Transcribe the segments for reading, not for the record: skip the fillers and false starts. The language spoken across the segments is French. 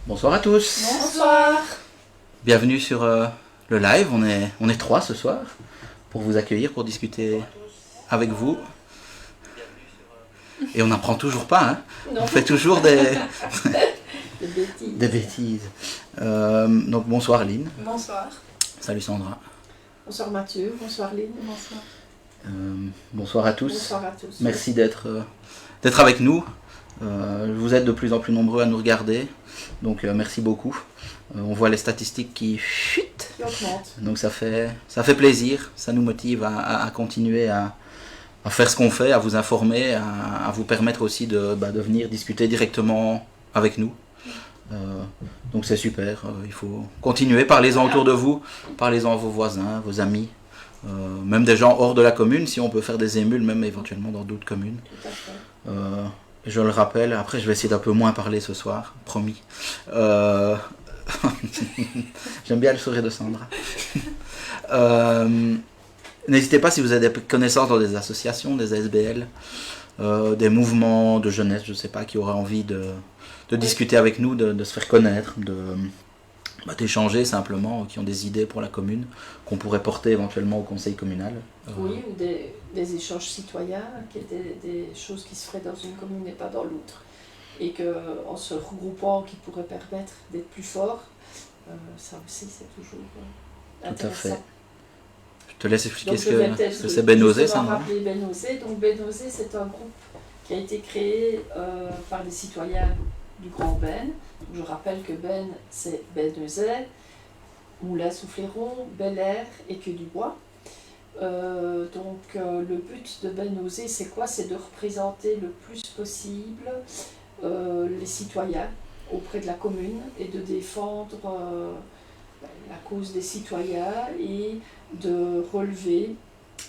Bonsoir à tous. Bonsoir. Bienvenue sur le live. On est trois ce soir pour vous accueillir, pour discuter avec vous. Et on n'apprend toujours pas, hein. On fait toujours des bêtises. Donc bonsoir Lynn. Bonsoir. Salut Sandra. Bonsoir Mathieu. Bonsoir Lynn. Bonsoir. Bonsoir à tous. Bonsoir à tous. Merci d'être avec nous. Vous êtes de plus en plus nombreux à nous regarder. Donc merci beaucoup. On voit les statistiques qui chutent. Qui augmentent. Donc ça fait plaisir. Ça nous motive à continuer à faire ce qu'on fait, à vous informer, à vous permettre aussi de venir discuter directement avec nous. Donc c'est super. Il faut continuer. Parlez-en autour de vous. Parlez-en à vos voisins, vos amis. Même des gens hors de la commune, si on peut faire des émules, même éventuellement dans d'autres communes. Tout à fait. Je le rappelle, après je vais essayer d'un peu moins parler ce soir, promis. J'aime bien le sourire de Sandra. N'hésitez pas si vous avez des connaissances dans des associations, des ASBL, des mouvements de jeunesse, je ne sais pas, qui auraient envie de discuter avec nous, de se faire connaître, d'échanger simplement, qui ont des idées pour la commune, qu'on pourrait porter éventuellement au conseil communal. Oui, ou des échanges citoyens, qui étaient des choses qui se feraient dans une commune et pas dans l'autre. Et qu'en se regroupant, qui pourrait permettre d'être plus fort, ça aussi c'est toujours intéressant. Tout à fait. Je te laisse expliquer Donc, ce que c'est Benozé, ça. Rappeler Benozé. Donc Benozé, c'est un groupe qui a été créé par des citoyens du Grand Ben. Je rappelle que Ben, c'est Benozé, Moulins-sous-Fléron, Bel-Air et Queue-du-Bois. Le but de Benozé, c'est quoi? C'est de représenter le plus possible les citoyens auprès de la commune et de défendre la cause des citoyens et de relever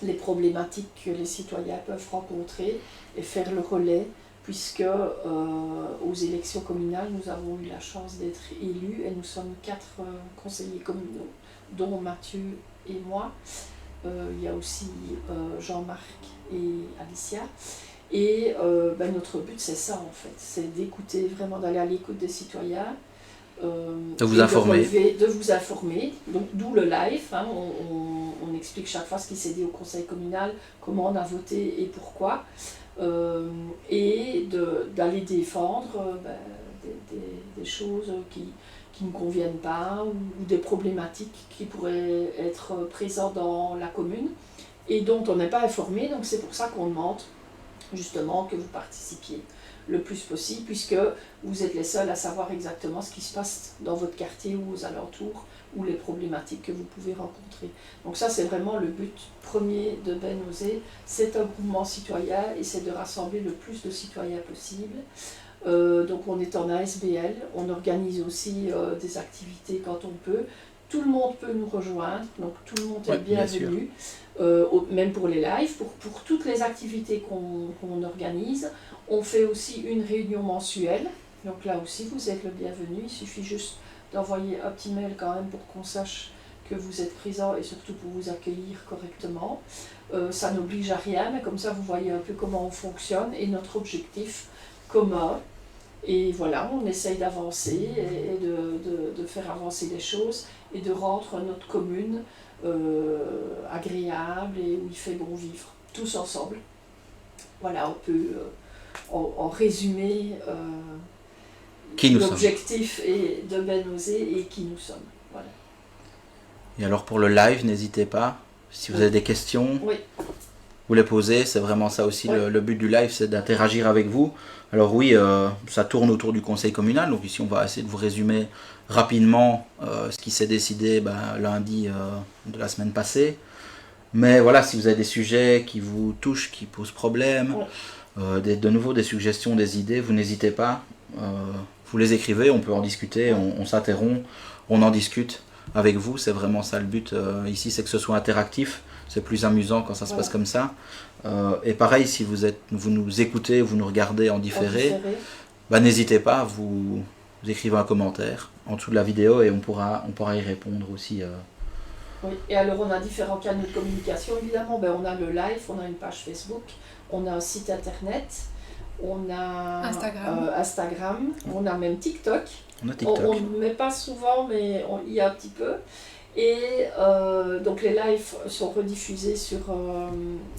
les problématiques que les citoyens peuvent rencontrer et faire le relais, puisque aux élections communales, nous avons eu la chance d'être élus et nous sommes 4 conseillers communaux, dont Mathieu et moi. Il y a aussi Jean-Marc et Alicia. Et notre but, c'est ça en fait, c'est d'écouter, vraiment d'aller à l'écoute des citoyens, de vous informer. De vous informer, donc d'où le live, hein, on explique chaque fois ce qui s'est dit au conseil communal, comment on a voté et pourquoi, et d'aller défendre des choses qui ne conviennent pas ou des problématiques qui pourraient être présentes dans la commune et dont on n'est pas informé, donc c'est pour ça qu'on demande justement que vous participiez le plus possible, puisque vous êtes les seuls à savoir exactement ce qui se passe dans votre quartier ou aux alentours, ou les problématiques que vous pouvez rencontrer. Donc ça, c'est vraiment le but premier de Benozé. C'est un mouvement citoyen et c'est de rassembler le plus de citoyens possible. Donc on est en ASBL, on organise aussi des activités quand on peut. Tout le monde peut nous rejoindre, donc tout le monde est bienvenu, même pour les lives, pour toutes les activités qu'on organise. On fait aussi une réunion mensuelle, donc là aussi vous êtes le bienvenu, il suffit juste d'envoyer un petit mail quand même pour qu'on sache que vous êtes présent et surtout pour vous accueillir correctement. Ça n'oblige à rien, mais comme ça vous voyez un peu comment on fonctionne et notre objectif commun. Et voilà, on essaye d'avancer et de faire avancer les choses et de rendre notre commune agréable et où il fait bon vivre, tous ensemble. Voilà, on peut en résumé l'objectif de Benozé et qui nous sommes. Voilà. Et alors pour le live, n'hésitez pas, si vous avez des questions, vous les posez, c'est vraiment ça aussi, le but du live, c'est d'interagir avec vous. Alors oui, ça tourne autour du conseil communal, donc ici on va essayer de vous résumer rapidement ce qui s'est décidé lundi de la semaine passée. Mais voilà, si vous avez des sujets qui vous touchent, qui posent problème, de nouveau des suggestions, des idées, vous n'hésitez pas, vous les écrivez, on peut en discuter, on s'interrompt, on en discute avec vous, c'est vraiment ça le but ici, c'est que ce soit interactif. C'est plus amusant quand ça se passe comme ça. Et pareil, si vous nous écoutez, vous nous regardez en différé, n'hésitez pas, vous écrivez un commentaire en dessous de la vidéo et on pourra y répondre aussi. Oui. Et alors on a différents canaux de communication évidemment. On a le live, on a une page Facebook, on a un site internet, on a Instagram, on a même TikTok. On a TikTok. On ne met pas souvent, mais il y a un petit peu. Et donc les lives sont rediffusés sur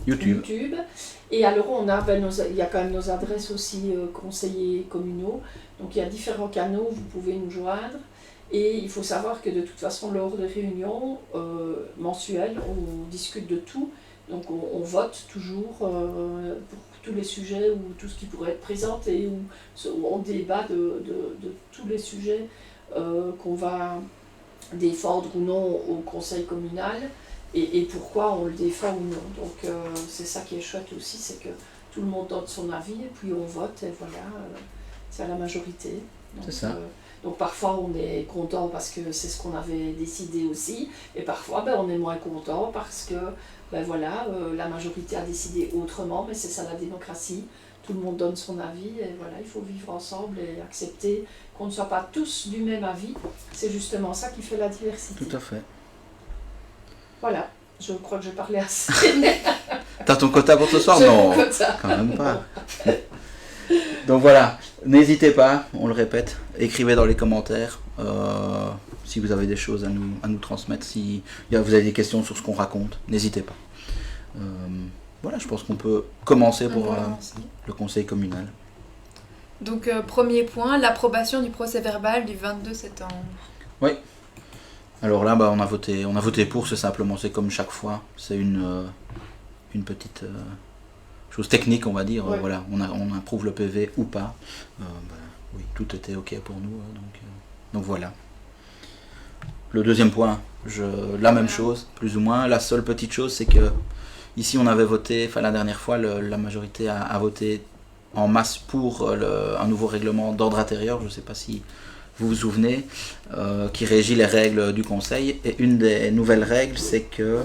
YouTube. Et alors il y a quand même nos adresses aussi conseillers communaux. Donc il y a différents canaux, vous pouvez nous joindre. Et il faut savoir que de toute façon, lors des réunions mensuelles, on discute de tout. Donc on vote toujours pour tous les sujets ou tout ce qui pourrait être présenté, ou on débat de tous les sujets qu'on va défendre ou non au conseil communal, et pourquoi on le défend ou non. Donc c'est ça qui est chouette aussi, c'est que tout le monde donne son avis et puis on vote, et voilà, c'est à la majorité. Donc, c'est ça. Donc parfois on est content parce que c'est ce qu'on avait décidé aussi, et parfois on est moins content parce que voilà, la majorité a décidé autrement, mais c'est ça la démocratie. Tout le monde donne son avis, et voilà, il faut vivre ensemble et accepter qu'on ne soit pas tous du même avis. C'est justement ça qui fait la diversité. Tout à fait. Voilà, je crois que j'ai parlé assez. T'as ton quota pour ce soir? J'ai Non, mon quota. quand même pas. Donc voilà, n'hésitez pas, on le répète, écrivez dans les commentaires si vous avez des choses à nous transmettre, si vous avez des questions sur ce qu'on raconte, n'hésitez pas. Voilà, je pense qu'on peut commencer pour le conseil communal. Donc premier point, l'approbation du procès-verbal du 22 septembre. Oui. Alors là, on a voté pour, c'est simplement, c'est comme chaque fois, c'est une petite chose technique, on va dire. Ouais. Voilà, on approuve le PV ou pas. Oui, tout était ok pour nous, donc voilà. Le deuxième point, la même chose, plus ou moins. La seule petite chose, c'est que ici on avait voté, la dernière fois, la majorité a voté en masse pour un nouveau règlement d'ordre intérieur, je ne sais pas si vous vous souvenez, qui régit les règles du conseil. Et une des nouvelles règles, c'est que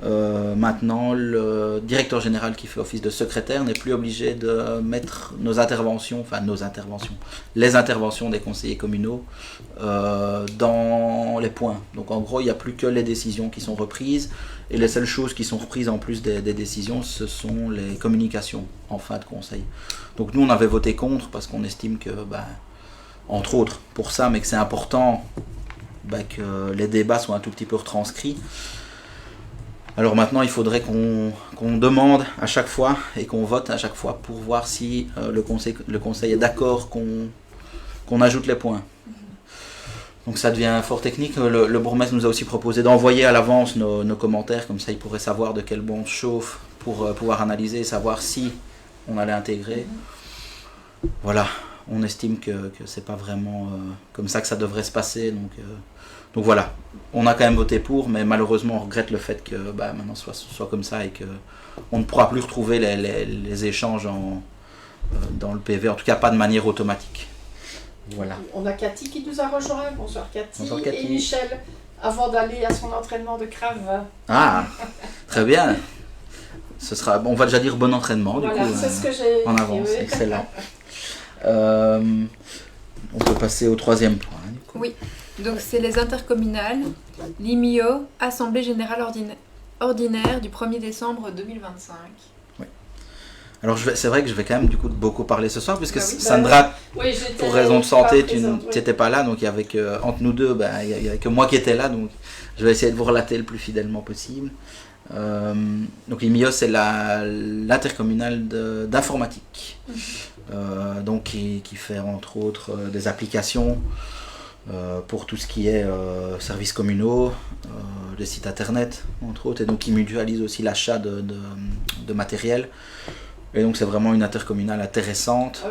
maintenant le directeur général qui fait office de secrétaire n'est plus obligé de mettre les interventions des conseillers communaux dans les points. Donc en gros, il n'y a plus que les décisions qui sont reprises, et les seules choses qui sont reprises en plus des décisions, ce sont les communications en fin de conseil. Donc nous, on avait voté contre parce qu'on estime que, entre autres pour ça, mais que c'est important que les débats soient un tout petit peu retranscrits. Alors maintenant, il faudrait qu'on demande à chaque fois et qu'on vote à chaque fois pour voir si le conseil est d'accord qu'on ajoute les points. Donc ça devient fort technique. Le bourgmestre nous a aussi proposé d'envoyer à l'avance nos commentaires, comme ça il pourrait savoir de quel bon on chauffe pour pouvoir analyser et savoir si on allait intégrer. Voilà, on estime que c'est pas vraiment comme ça que ça devrait se passer. Donc voilà, on a quand même voté pour, mais malheureusement on regrette le fait que maintenant soit comme ça, et que on ne pourra plus retrouver les échanges dans le PV, en tout cas pas de manière automatique. Voilà. On a Cathy qui nous a rejoint. Bonsoir Cathy. Bonsoir Cathy. Et Michel, avant d'aller à son entraînement de crave. Ah, très bien. On va déjà dire bon entraînement. Voilà, du coup, c'est ce que j'ai en écrit, avance, oui. excellent. On peut passer au troisième point. Du coup. Oui, donc c'est les intercommunales, l'IMIO, Assemblée Générale Ordinaire du 1er décembre 2025. Alors c'est vrai que je vais quand même du coup beaucoup parler ce soir, puisque oui. Sandra, pour raison de santé, tu présente, n'étais pas là, donc entre nous deux, il n'y avait que moi qui étais là, donc je vais essayer de vous relater le plus fidèlement possible. Donc l'IMIO, c'est l'intercommunale d'informatique, donc qui fait entre autres des applications pour tout ce qui est services communaux, des sites internet entre autres, et donc qui mutualise aussi l'achat de matériel. Et donc c'est vraiment une intercommunale intéressante,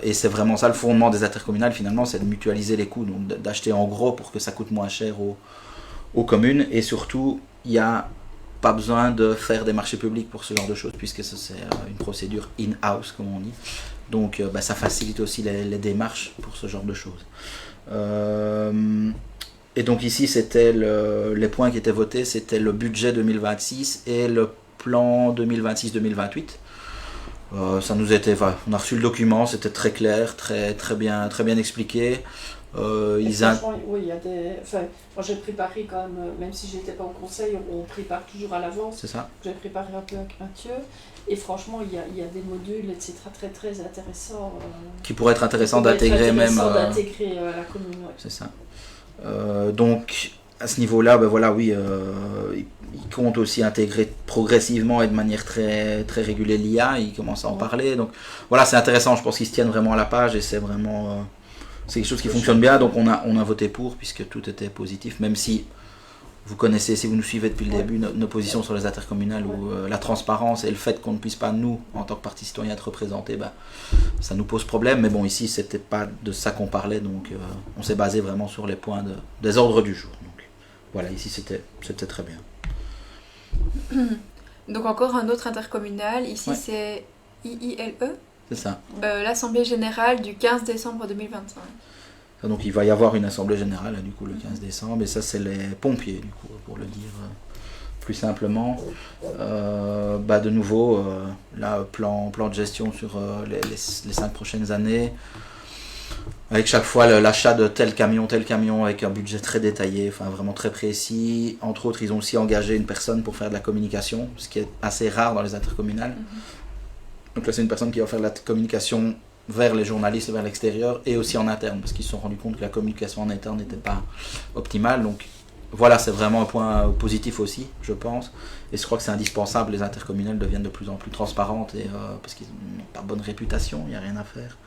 et c'est vraiment ça le fondement des intercommunales finalement, c'est de mutualiser les coûts, donc d'acheter en gros pour que ça coûte moins cher aux communes, et surtout il n'y a pas besoin de faire des marchés publics pour ce genre de choses, puisque c'est une procédure in-house comme on dit, donc ça facilite aussi les démarches pour ce genre de choses. Et donc ici c'était les points qui étaient votés, c'était le budget 2026 et le plan 2026-2028. Ça nous était, on a reçu le document, c'était très clair, très bien expliqué. Franchement, oui, il y a des. Enfin, moi j'ai préparé quand même si j'étais pas au conseil, on prépare toujours à l'avance. C'est ça. J'ai préparé un peu avec Mathieu. Et franchement, il y a des modules, etc., très intéressants. Qui pourraient être intéressants d'intégrer même. D'intégrer à la commune, ouais. C'est ça. Donc, à ce niveau-là, ben voilà, oui, il compte aussi intégrer progressivement et de manière très régulière l'IA, il commence à en parler. Donc, voilà, c'est intéressant, je pense qu'ils se tiennent vraiment à la page et c'est vraiment. C'est quelque chose qui fonctionne bien, donc on a voté pour, puisque tout était positif, même si. Vous connaissez, si vous nous suivez depuis le début, nos positions sur les intercommunales où la transparence et le fait qu'on ne puisse pas, nous, en tant que parti citoyen, être représentés, ça nous pose problème. Mais bon, ici, c'était pas de ça qu'on parlait, donc on s'est basé vraiment sur les points des ordres du jour. Donc voilà, ici, c'était très bien. Donc encore un autre intercommunal, ici c'est IILE. C'est ça. L'Assemblée Générale du 15 décembre 2025. Donc il va y avoir une assemblée générale du coup le 15 décembre et ça c'est les pompiers du coup pour le dire plus simplement. De nouveau là plan de gestion sur les 5 prochaines années avec chaque fois l'achat de tel camion avec un budget très détaillé, enfin vraiment très précis. Entre autres ils ont aussi engagé une personne pour faire de la communication, ce qui est assez rare dans les intercommunales. Donc là c'est une personne qui va faire de la communication vers les journalistes, vers l'extérieur et aussi en interne parce qu'ils se sont rendus compte que la communication en interne n'était pas optimale. Donc voilà, c'est vraiment un point positif aussi, je pense. Et je crois que c'est indispensable, les intercommunales deviennent de plus en plus transparentes et, parce qu'ils n'ont pas bonne réputation, il n'y a rien à faire.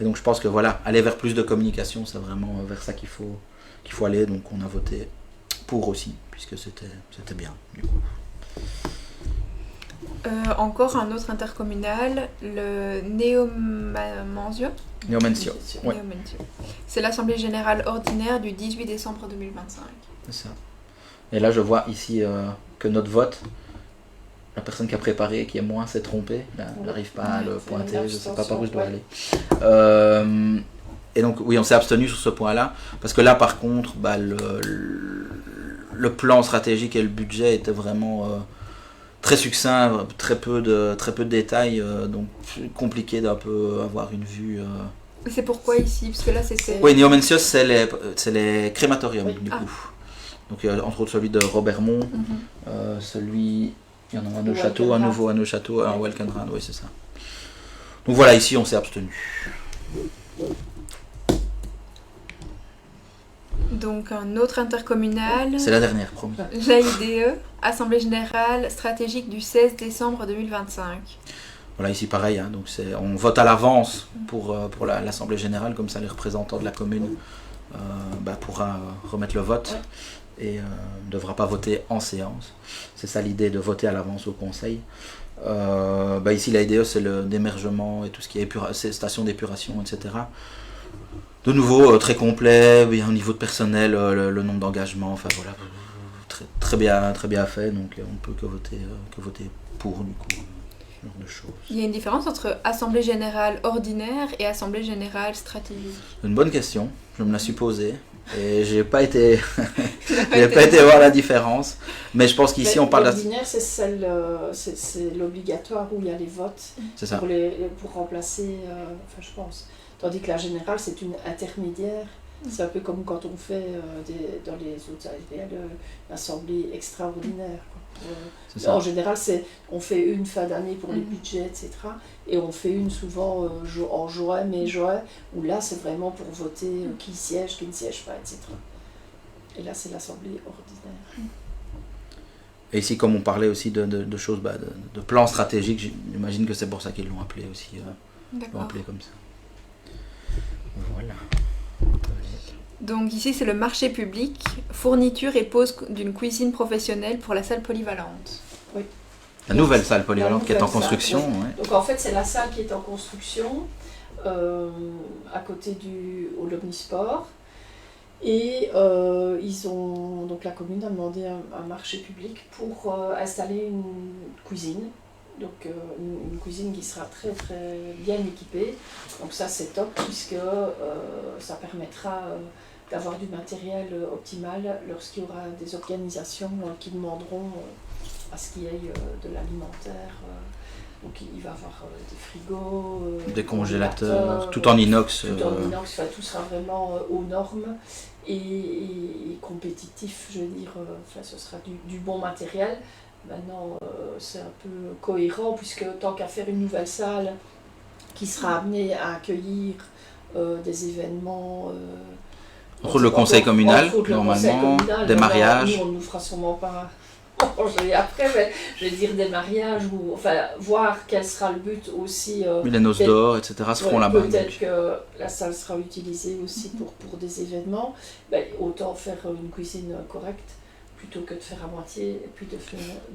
Et donc je pense que voilà, aller vers plus de communication, c'est vraiment vers ça qu'il faut aller. Donc on a voté pour aussi, puisque c'était bien du coup. Encore un autre intercommunal, le Néomencio. Ouais. C'est l'Assemblée Générale Ordinaire du 18 décembre 2025. C'est ça. Et là, je vois ici que notre vote, la personne qui a préparé, qui est moins, s'est trompée. Elle n'arrive pas à le pointer, je ne sais pas par où je dois aller. Et donc, oui, on s'est abstenu sur ce point-là, parce que là, par contre, le plan stratégique et le budget étaient vraiment... très succinct, très peu de détails, donc compliqué d'un peu avoir une vue. C'est pourquoi ici? Parce que là c'était... Oui, Néomencios, c'est les crématoriums du coup. Donc entre autres celui de Robermont, celui, il y en a un à Neuchâteau, un nouveau à Neuchâteau, un Welkenrad, oui c'est ça. Donc voilà, ici on s'est abstenu. Donc un autre intercommunal. C'est la dernière, promis. L'AIDE, Assemblée Générale Stratégique du 16 décembre 2025. Voilà, ici pareil, donc on vote à l'avance pour l'Assemblée Générale, comme ça les représentants de la commune pourra remettre le vote et ne devra pas voter en séance. C'est ça l'idée de voter à l'avance au conseil. Ici l'AIDE c'est le démergement et tout ce qui est station d'épuration, etc. De nouveau, très complet, bien au niveau de personnel, le nombre d'engagements, enfin voilà, très bien fait, donc on ne peut que voter pour du coup, ce genre de choses. Il y a une différence entre Assemblée Générale Ordinaire et Assemblée Générale Stratégique? Une bonne question, je me la suis posée, et j'ai pas été voir la différence, mais je pense qu'ici on parle l'ordinaire, c'est l'obligatoire où il y a les votes pour remplacer, je pense. Tandis que la générale, c'est une intermédiaire. C'est un peu comme quand on fait dans les autres assemblées extraordinaires. En général, on fait une fin d'année pour les budgets, etc. Et on fait une souvent en juin, mai-juin, où là, c'est vraiment pour voter qui siège, qui ne siège pas, etc. Et là, c'est l'assemblée ordinaire. Et ici, comme on parlait aussi de choses, de plans stratégiques, j'imagine que c'est pour ça qu'ils l'ont appelé aussi. Ils l'ont appelé comme ça. Voilà. Donc ici c'est le marché public, fourniture et pose d'une cuisine professionnelle pour la salle polyvalente. Oui. La nouvelle salle polyvalente qui est en construction. Ouais. Donc en fait c'est la salle qui est en construction à côté au Omnisport. Et donc la commune a demandé un marché public pour installer une cuisine. Donc une cuisine qui sera très bien équipée. Donc ça c'est top puisque ça permettra d'avoir du matériel optimal lorsqu'il y aura des organisations qui demanderont à ce qu'il y ait de l'alimentaire Donc il va avoir des frigos, des congélateurs, tout en inox. Tout en inox, enfin, tout sera vraiment aux normes et compétitif, je veux dire, ce sera du bon matériel. Maintenant, c'est un peu cohérent, puisque tant qu'à faire une nouvelle salle qui sera amenée à accueillir des événements... entre le conseil communal, normalement, des mariages. Nous, on ne nous fera sûrement pas manger après, mais je veux dire des mariages, ou enfin, voir quel sera le but aussi. Les noces d'or, etc. se feront là-bas. Peut-être que la salle sera utilisée aussi pour des événements. Ben, autant faire une cuisine correcte, plutôt que de faire à moitié et puis de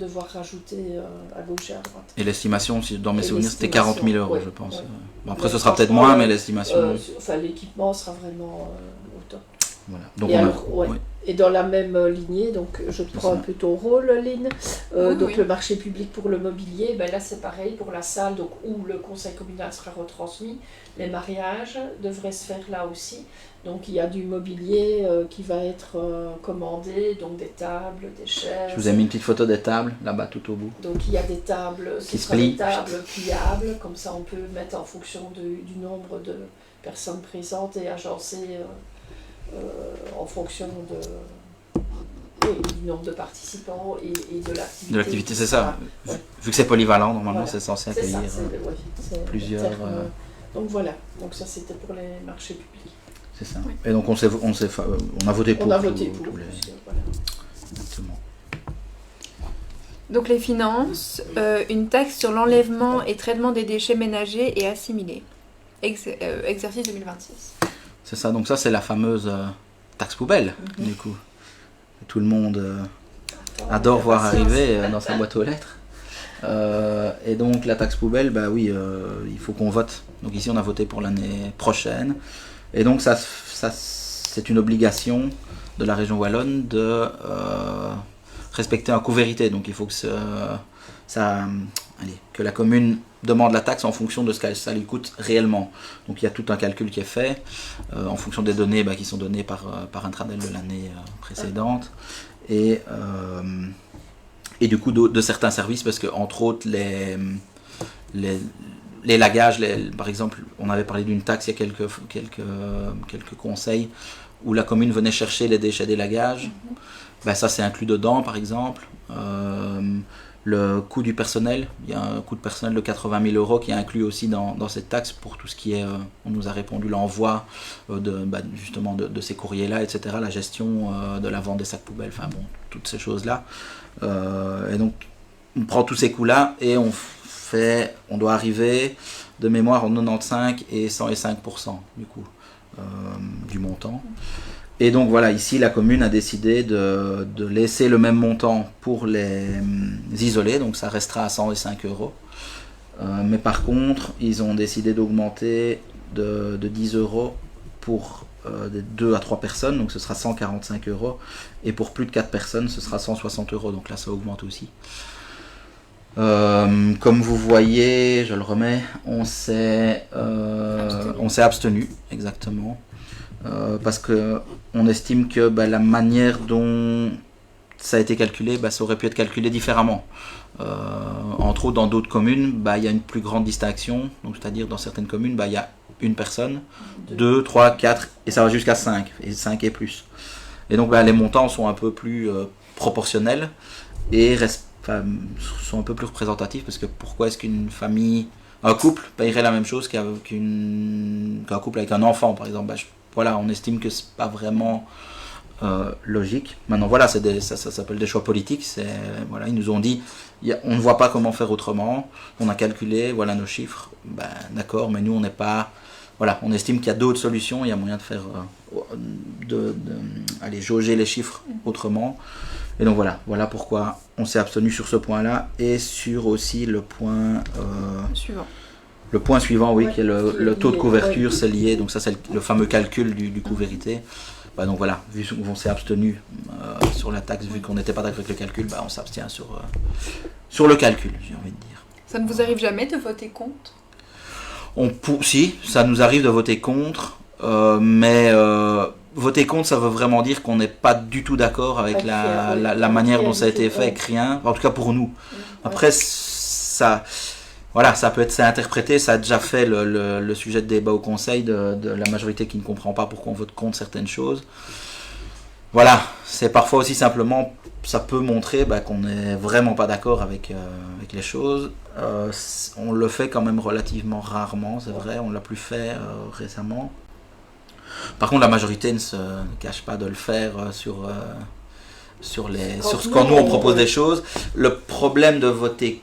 devoir rajouter à gauche et à droite. Et l'estimation, dans mes souvenirs, c'était 40 000 euros, je pense. Ouais. Bon, après, ce sera peut-être moins, mais l'estimation... l'équipement sera vraiment au top. Voilà. Donc et dans la même lignée, donc je prends un peu ton rôle, Lynn. Le marché public pour le mobilier, ben là c'est pareil pour la salle, donc où le conseil communal sera retransmis. Les mariages devraient se faire là aussi. Donc il y a du mobilier qui va être commandé, donc des tables, des chaises. Je vous ai mis une petite photo des tables là-bas tout au bout. Donc il y a des tables, ce sera des tables pliables, comme ça on peut mettre en fonction du nombre de personnes présentes et agencer en fonction du nombre de participants et de l'activité. De l'activité, c'est ça. Vu que c'est polyvalent, normalement c'est censé accueillir plusieurs... Donc voilà, donc ça c'était pour les marchés publics. C'est ça. Oui. Et donc on a voté pour. On a voté pour. Voilà. Exactement. Donc les finances, une taxe sur l'enlèvement et traitement des déchets ménagers et assimilés. Exercice 2026. C'est ça, donc ça c'est la fameuse taxe poubelle, du coup. Tout le monde adore voir arriver dans sa boîte aux lettres. Et donc la taxe poubelle, bah oui, il faut qu'on vote. Donc ici on a voté pour l'année prochaine. Et donc ça c'est une obligation de la région wallonne de respecter un coût-vérité. Donc il faut que la commune demande la taxe en fonction de ce que ça lui coûte réellement. Donc il y a tout un calcul qui est fait en fonction des données qui sont données par Intradel de l'année précédente. Et du coup de certains services, parce que entre autres les lagages, par exemple, on avait parlé d'une taxe il y a quelques conseils où la commune venait chercher les déchets des lagages. Ça c'est inclus dedans, par exemple. Le coût du personnel, il y a un coût de personnel de 80 000 euros qui est inclus aussi dans cette taxe pour tout ce qui est, on nous a répondu, l'envoi justement de ces courriers-là, etc., la gestion de la vente des sacs poubelles, enfin bon, toutes ces choses-là. Et donc, on prend tous ces coûts-là et on doit arriver de mémoire en 95 et 105% du coup, du montant. Et donc voilà, ici la commune a décidé de laisser le même montant pour les isolés, donc ça restera à 105 euros. Mais par contre, ils ont décidé d'augmenter de 10 euros pour de 2 à 3 personnes, donc ce sera 145 euros. Et pour plus de 4 personnes, ce sera 160 euros, donc là ça augmente aussi. Comme vous voyez, je le remets, on s'est abstenu, exactement. Parce qu'on estime que la manière dont ça a été calculé, ça aurait pu être calculé différemment. Entre autres, dans d'autres communes, il y a une plus grande distinction. Donc, c'est-à-dire, dans certaines communes, il y a une personne, 2, 3, 4, et ça va jusqu'à 5, et 5 et plus. Et donc, les montants sont un peu plus proportionnels et sont un peu plus représentatifs, parce que pourquoi est-ce qu'une famille, un couple, paierait la même chose qu'un couple avec un enfant, par exemple? Voilà, on estime que c'est pas vraiment logique. Maintenant, voilà, ça s'appelle des choix politiques. Voilà, ils nous ont dit, on ne voit pas comment faire autrement. On a calculé, voilà nos chiffres. D'accord, mais nous, on n'est pas... Voilà, on estime qu'il y a d'autres solutions. Il y a moyen de faire... aller jauger les chiffres autrement. Et donc voilà pourquoi on s'est abstenu sur ce point-là et sur aussi le point... suivant. Le point suivant, oui, qui est le taux de couverture, c'est lié, donc ça c'est le fameux calcul du coût-vérité. Donc voilà, vu qu'on s'est abstenu sur la taxe, vu qu'on n'était pas d'accord avec le calcul, on s'abstient sur le calcul, j'ai envie de dire. Ça ne vous arrive jamais de voter contre ? Si, ça nous arrive de voter contre, mais voter contre, ça veut vraiment dire qu'on n'est pas du tout d'accord avec la manière dont ça a été fait, avec rien, en tout cas pour nous. Après, ça... voilà, ça peut être interprété, ça a déjà fait le sujet de débat au conseil de la majorité qui ne comprend pas pourquoi on vote contre certaines choses. Voilà, c'est parfois aussi simplement, ça peut montrer qu'on n'est vraiment pas d'accord avec les choses. On le fait quand même relativement rarement, c'est vrai, on l'a plus fait récemment. Par contre, la majorité ne se cache pas de le faire quand nous on propose des choses. Le problème de voter,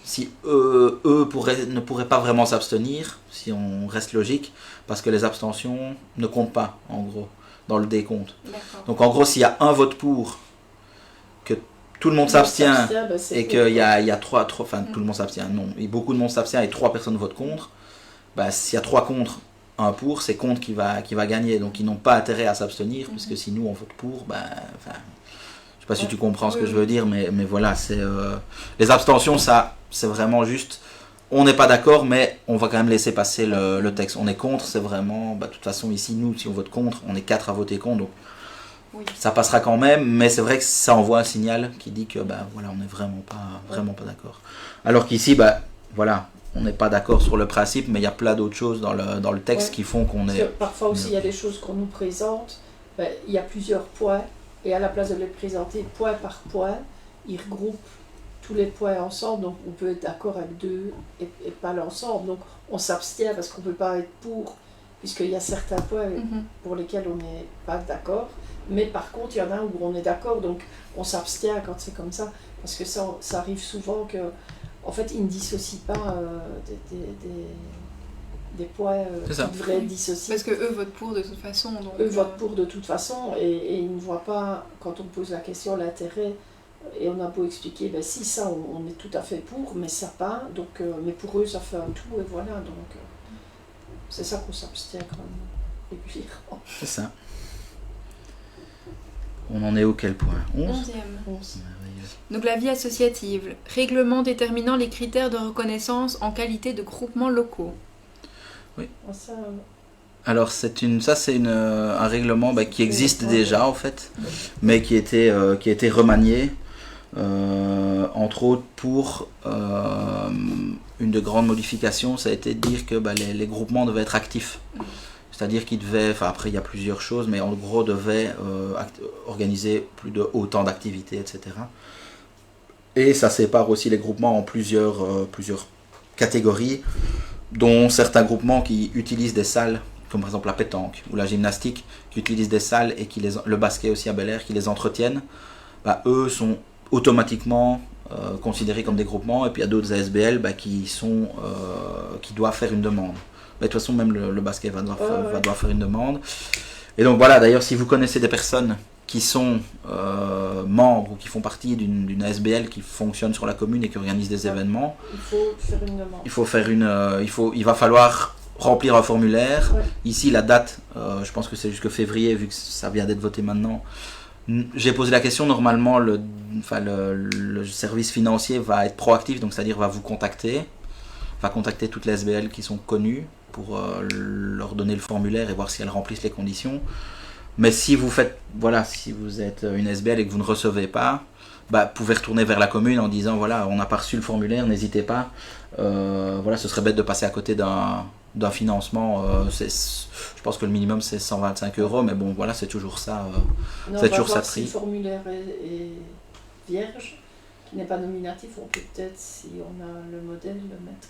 si eux ne pourraient pas vraiment s'abstenir, si on reste logique, parce que les abstentions ne comptent pas, en gros, dans le décompte. Donc en gros, s'il y a un vote pour, que tout le monde s'abstient, et qu'il y a tout le monde s'abstient, non, et beaucoup de monde s'abstient et 3 personnes votent contre, s'il y a 3 contre, 1 pour, c'est contre qui va gagner, donc ils n'ont pas intérêt à s'abstenir, puisque si nous on vote pour, je sais pas si tu comprends ce que je veux dire, mais voilà, c'est les abstentions, ça c'est vraiment juste, on n'est pas d'accord, mais on va quand même laisser passer le texte. On est contre, c'est vraiment, de toute façon ici nous, si on vote contre, on est 4 à voter contre, donc ça passera quand même, mais c'est vrai que ça envoie un signal qui dit que voilà, on n'est vraiment pas d'accord. Alors qu'ici, voilà, on n'est pas d'accord sur le principe, mais il y a plein d'autres choses dans le texte qui font qu'on est... Parfois aussi, il y a des choses qu'on nous présente, il y a plusieurs points, et à la place de les présenter point par point, ils regroupent tous les points ensemble, donc on peut être d'accord avec 2 et pas l'ensemble. Donc on s'abstient parce qu'on ne peut pas être pour, puisqu'il y a certains points pour lesquels on n'est pas d'accord, mais par contre il y en a où on est d'accord, donc on s'abstient quand c'est comme ça, parce que ça arrive souvent que, en fait, ils ne dissocient pas des points qui devraient être dissociés. Parce qu'eux votent pour de toute façon. Donc eux votent pour de toute façon, et ils ne voient pas, quand on pose la question, l'intérêt, et on a beau expliquer, si ça on est tout à fait pour, mais ça pas, donc, mais pour eux ça fait un tout, et voilà, donc c'est ça qu'on s'abstient quand même régulièrement. C'est ça. On en est au quel point? 11e. Donc la vie associative, règlement déterminant les critères de reconnaissance en qualité de groupements locaux. Oui. Alors c'est un règlement qui existe déjà en fait, mais qui a été remanié, entre autres pour une de grandes modifications, ça a été de dire que les groupements devaient être actifs. C'est-à-dire qu'ils devaient, après il y a plusieurs choses, mais en gros devaient organiser plus de autant d'activités, etc. Et ça sépare aussi les groupements en plusieurs catégories, dont certains groupements qui utilisent des salles, comme par exemple la pétanque ou la gymnastique, qui utilisent des salles et le basket aussi à Bel-Air, qui les entretiennent, eux sont automatiquement considérés comme des groupements, et puis il y a d'autres ASBL qui doivent faire une demande. De toute façon, même le basket va devoir faire une demande. Et donc voilà, d'ailleurs, si vous connaissez des personnes qui sont membres ou qui font partie d'une ASBL qui fonctionne sur la commune et qui organise des événements, il faut faire une demande. Il va falloir remplir un formulaire. Ici, la date, je pense que c'est jusqu'à février, vu que ça vient d'être voté maintenant. J'ai posé la question, normalement, le service financier va être proactif, donc c'est-à-dire va vous contacter, va contacter toutes les ASBL qui sont connues pour leur donner le formulaire et voir si elles remplissent les conditions. Mais si vous êtes une ASBL et que vous ne recevez pas, vous pouvez retourner vers la commune en disant voilà, on n'a pas reçu le formulaire, n'hésitez pas. Ce serait bête de passer à côté d'un financement. Je pense que le minimum c'est 125 €, mais bon voilà, c'est toujours ça. C'est toujours ça. Si le formulaire est vierge, qui n'est pas nominatif, on peut peut-être, si on a le modèle, le mettre.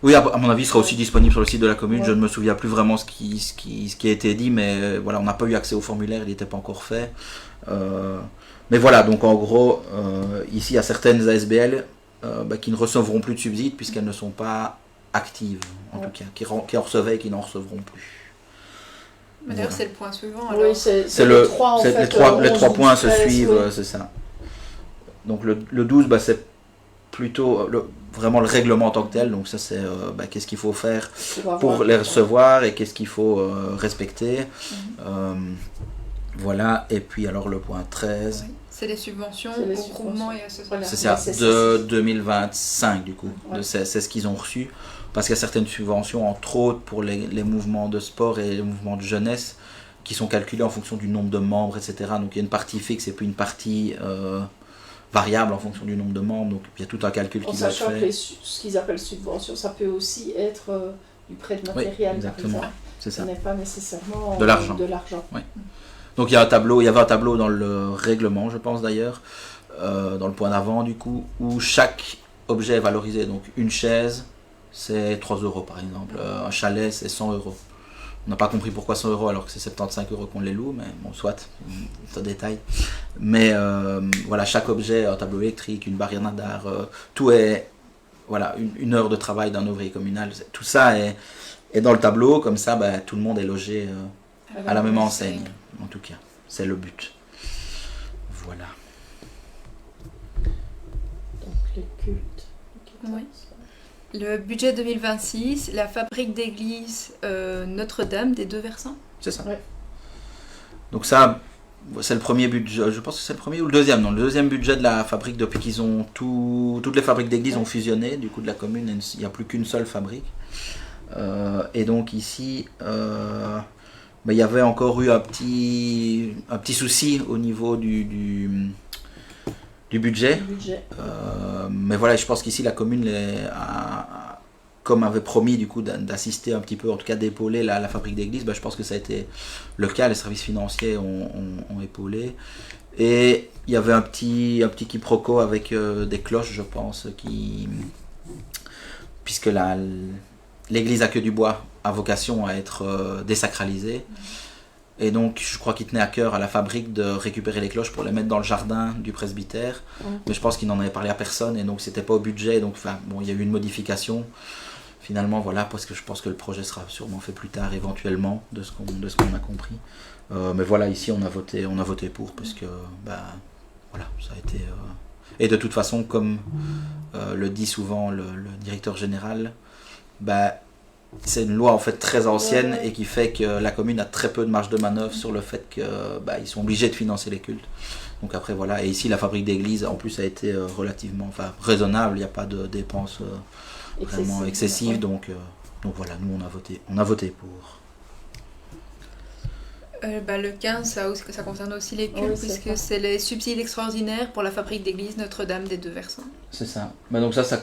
Oui, à mon avis, il sera aussi disponible sur le site de la commune. Je ne me souviens plus vraiment ce qui a été dit, mais voilà, on n'a pas eu accès au formulaire, il n'était pas encore fait. Mais voilà, donc en gros, ici, il y a certaines ASBL qui ne recevront plus de subsides puisqu'elles ne sont pas actives, en tout cas, qui en recevaient et qui n'en recevront plus. D'ailleurs, c'est le point suivant. Alors. Oui, c'est les trois points se suivent, c'est ça. Donc le 12, c'est plutôt vraiment le règlement en tant que tel, donc ça c'est qu'est-ce qu'il faut faire pour les recevoir et qu'est-ce qu'il faut respecter. Voilà, et puis alors le point 13. Oui. C'est les subventions aux groupements et associations. Voilà. C'est ça, de 2025 du coup, c'est ce qu'ils ont reçu, parce qu'il y a certaines subventions, entre autres pour les mouvements de sport et les mouvements de jeunesse, qui sont calculés en fonction du nombre de membres, etc. Donc il y a une partie fixe et puis une partie variable en fonction du nombre de membres, donc il y a tout un calcul qui doit être sachant fait. que ce qu'ils appellent subvention, ça peut aussi être du prêt de matériel, Oui, par exactement. exemple. C'est ça. Ce n'est pas nécessairement De l'argent. Oui. Donc il y avait un tableau dans le règlement, je pense d'ailleurs, dans le point d'avant du coup, où chaque objet est valorisé. Donc une chaise, c'est 3 € par exemple. Un chalet, c'est 100 €. On n'a pas compris pourquoi 100 € alors que c'est 75 € qu'on les loue, mais bon, soit, c'est un détail. Mais voilà, chaque objet, un tableau électrique, une barrière nadar, tout est, voilà, une heure de travail d'un ouvrier communal. Tout ça est dans le tableau, comme ça, tout le monde est logé à la même enseigne. En tout cas, c'est le but. Voilà. Donc les cultes. Oui. Le budget 2026, la fabrique d'église Notre-Dame des deux versants. C'est ça. Ouais. Donc ça, c'est le premier budget, je pense que c'est le premier ou le deuxième. Non, le deuxième budget de la fabrique depuis qu'ils ont toutes les fabriques d'église ont fusionné. Du coup, de la commune, il n'y a plus qu'une seule fabrique. Et donc ici, il y avait encore eu un petit souci au niveau du budget. Mais voilà, je pense qu'ici la commune comme avait promis du coup d'assister un petit peu, en tout cas d'épauler la fabrique d'église, je pense que ça a été le cas. Les services financiers ont épaulé. Et il y avait un petit quiproquo avec des cloches, je pense, puisque l'église à Queue du Bois a vocation à être désacralisée. Et donc, je crois qu'il tenait à cœur à la fabrique de récupérer les cloches pour les mettre dans le jardin du presbytère. Mais je pense qu'il n'en avait parlé à personne et donc c'était pas au budget. Donc, il y a eu une modification. Finalement, voilà, parce que je pense que le projet sera sûrement fait plus tard, éventuellement, de ce qu'on a compris. Mais voilà, ici, on a voté pour, parce que, voilà, ça a été... Et de toute façon, comme le dit souvent le directeur général, c'est une loi en fait très ancienne et qui fait que la commune a très peu de marge de manœuvre sur le fait qu'ils sont obligés de financer les cultes. Donc après voilà, et ici la fabrique d'église en plus a été relativement raisonnable, il n'y a pas de dépenses vraiment excessives, ouais. Donc voilà, nous on a voté pour. Le 15, ça concerne aussi les cultes, puisque c'est les subsides extraordinaires pour la fabrique d'église Notre-Dame des deux versants. C'est ça. Donc ça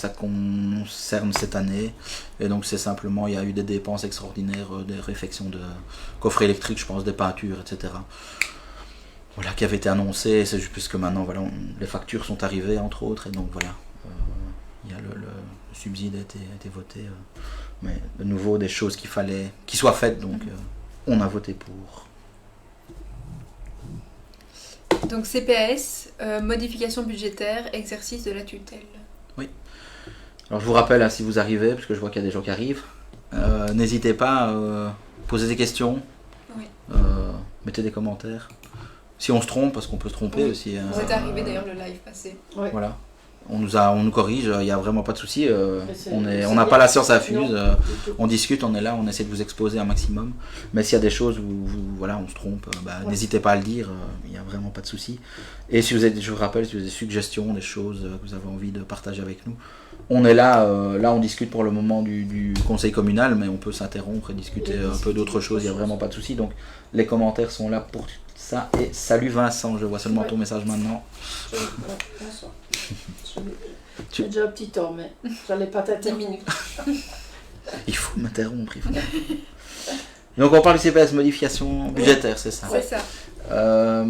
concerne cette année, et donc c'est simplement, il y a eu des dépenses extraordinaires, des réfections de coffrets électriques, je pense, des peintures, etc. Voilà, qui avaient été annoncées. C'est juste puisque maintenant, voilà, les factures sont arrivées, entre autres, et donc voilà, il y a le subside a été voté, mais de nouveau des choses qu'il fallait qui soient faites, donc on a voté pour. Donc CPS, modification budgétaire, exercice de la tutelle. Oui. Alors je vous rappelle, si vous arrivez, parce que je vois qu'il y a des gens qui arrivent, n'hésitez pas à poser des questions, oui. Mettez des commentaires. Si on se trompe, parce qu'on peut se tromper aussi. Vous êtes arrivé d'ailleurs le live passé. Oui. Voilà. On nous corrige, il n'y a vraiment pas de souci. On n'a pas la science infuse, on discute, on est là, on essaie de vous exposer un maximum. Mais s'il y a des choses où voilà, on se trompe, n'hésitez pas à le dire, il n'y a vraiment pas de souci. Et si je vous rappelle, si vous avez des suggestions, des choses que vous avez envie de partager avec nous, on est là, on discute pour le moment du conseil communal, mais on peut s'interrompre et discuter un peu d'autres choses, il n'y a vraiment pas de souci. Donc les commentaires sont là pour ça. Et salut Vincent, je vois seulement ton message maintenant. Bonsoir. J'ai déjà un petit temps, mais j'allais pas t'attendre 10 minutes. Il faut m'interrompre. Donc on parle du CPS, modification budgétaire, c'est ça. C'est ça.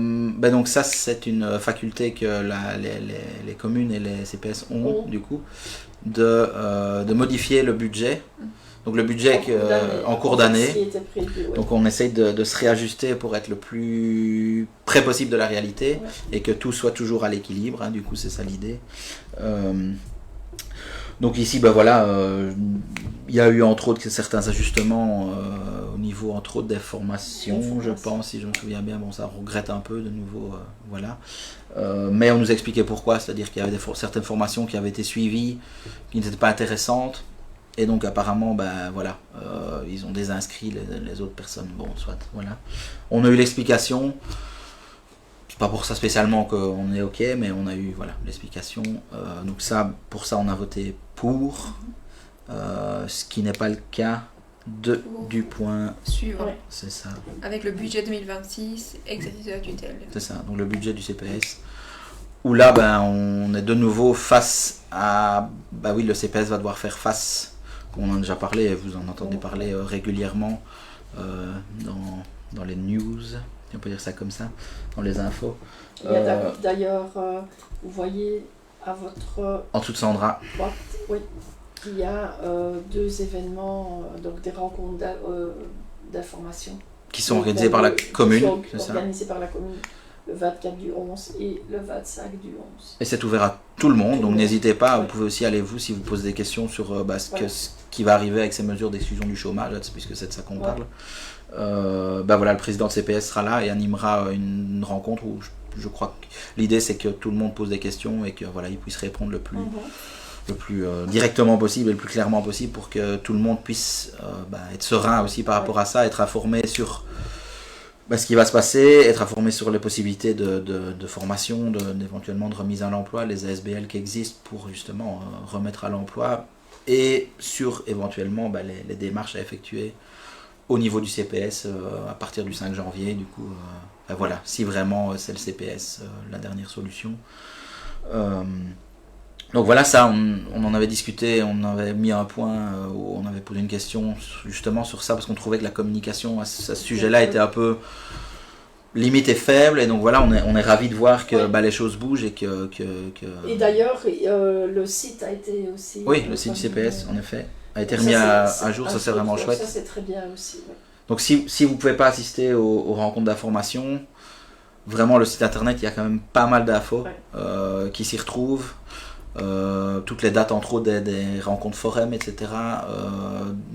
Donc ça, c'est une faculté que les communes et les CPS ont, du coup, de modifier le budget. Donc le budget en cours d'année, donc on essaye de se réajuster pour être le plus près possible de la réalité, et que tout soit toujours à l'équilibre, du coup c'est ça l'idée. Donc ici, il y a eu entre autres certains ajustements au niveau entre autres des formations, je pense, si je me souviens bien, ça regrette un peu de nouveau, voilà. Mais on nous expliquait pourquoi, c'est-à-dire qu'il y avait certaines formations qui avaient été suivies, qui n'étaient pas intéressantes. Et donc apparemment, ils ont désinscrit les autres personnes. Bon, soit, voilà. On a eu l'explication. C'est pas pour ça spécialement qu'on est ok, mais on a eu l'explication. Donc pour ça, on a voté pour. Ce qui n'est pas le cas du point suivant. Ouais. C'est ça. Avec le budget 2026, exercice de la tutelle. C'est ça, donc le budget du CPS. Où là, on est de nouveau face à... oui, le CPS va devoir faire face, on en a déjà parlé, vous en entendez parler régulièrement dans les news, si on peut dire ça comme ça, dans les infos. Il y a d'ailleurs, vous voyez à votre en dessous de Sandra. droite, oui, il y a 2 événements, donc des rencontres d'information. Qui sont organisés par la commune, c'est ça. Organisés par la commune, le 24 du 11 et le 25 du 11. Et c'est ouvert à tout le monde, donc n'hésitez pas, vous pouvez aussi aller si vous posez des questions sur ce qui va arriver avec ces mesures d'exclusion du chômage, puisque c'est de ça qu'on parle. Le président de CPS sera là et animera une rencontre où je crois que l'idée c'est que tout le monde pose des questions et que il puisse répondre le plus directement possible et le plus clairement possible pour que tout le monde puisse être serein aussi par rapport à ça, être informé sur ce qui va se passer, être informé sur les possibilités de formation, éventuellement de remise à l'emploi, les ASBL qui existent pour justement remettre à l'emploi et sur éventuellement les démarches à effectuer au niveau du CPS à partir du 5 janvier. Du coup, si vraiment c'est le CPS la dernière solution. Donc voilà, ça, on en avait discuté, on avait mis un point où on avait posé une question justement sur ça, parce qu'on trouvait que la communication à ce sujet-là était un peu limite et faible, et donc voilà, on est ravis de voir que les choses bougent et que... Et d'ailleurs, le site a été aussi... Oui, le site du CPS, en effet, a été remis à jour, ça c'est vraiment chouette. Ça c'est très bien aussi, oui. Donc si vous ne pouvez pas assister aux rencontres d'information, vraiment le site internet, il y a quand même pas mal d'infos qui s'y retrouvent. Toutes les dates entre autres des rencontres forum, etc.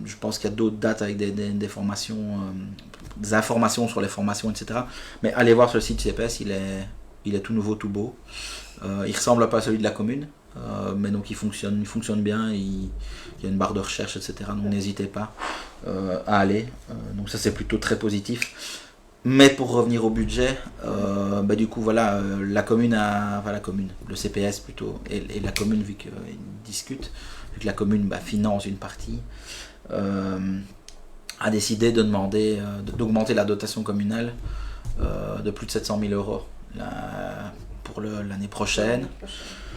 Je pense qu'il y a d'autres dates avec des formations, des informations sur les formations, etc. Mais allez voir sur le site CPS, il est tout nouveau, tout beau. Il ressemble pas à celui de la commune, mais donc il fonctionne bien, il y a une barre de recherche, etc. Donc n'hésitez pas à aller. Donc ça c'est plutôt très positif. Mais pour revenir au budget, du coup la commune le CPS plutôt, et la commune vu qu'ils discutent, vu que la commune finance une partie, a décidé de demander d'augmenter la dotation communale de plus de 700 000 euros pour l'année prochaine.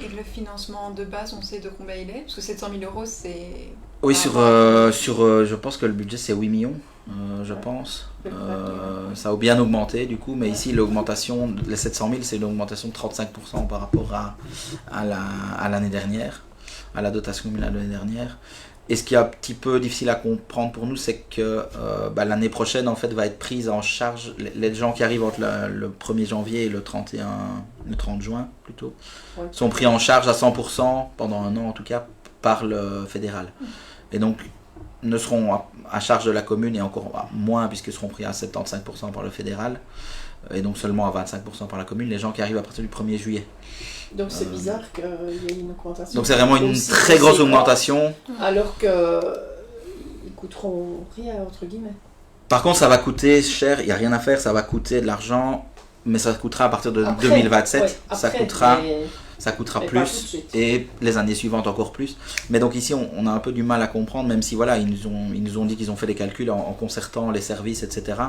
Et le financement de base, on sait de combien il est? Parce que 700 000 euros, c'est... Oui, je pense que le budget c'est 8 millions, je pense. Ça a bien augmenté du coup, mais ici l'augmentation, les 700 000, c'est une augmentation de 35% par rapport à l'année dernière, à la dotation communale de l'année dernière. Et ce qui est un petit peu difficile à comprendre pour nous, c'est que l'année prochaine en fait va être prise en charge, les gens qui arrivent entre le 1er janvier et le 30 juin plutôt, sont pris en charge à 100% pendant un an en tout cas par le fédéral. Et donc ne seront à charge de la commune et encore moins puisqu'ils seront pris à 75% par le fédéral et donc seulement à 25% par la commune, les gens qui arrivent à partir du 1er juillet. Donc c'est bizarre qu'il y ait une augmentation. Donc c'est vraiment une très grosse augmentation. Alors qu'ils coûteront rien entre guillemets. Par contre ça va coûter cher, il n'y a rien à faire, ça va coûter de l'argent, mais ça coûtera à partir de 2027, ça coûtera plus et les années suivantes encore plus. Mais donc ici on a un peu du mal à comprendre, même si ils nous ont dit qu'ils ont fait des calculs en concertant les services, etc.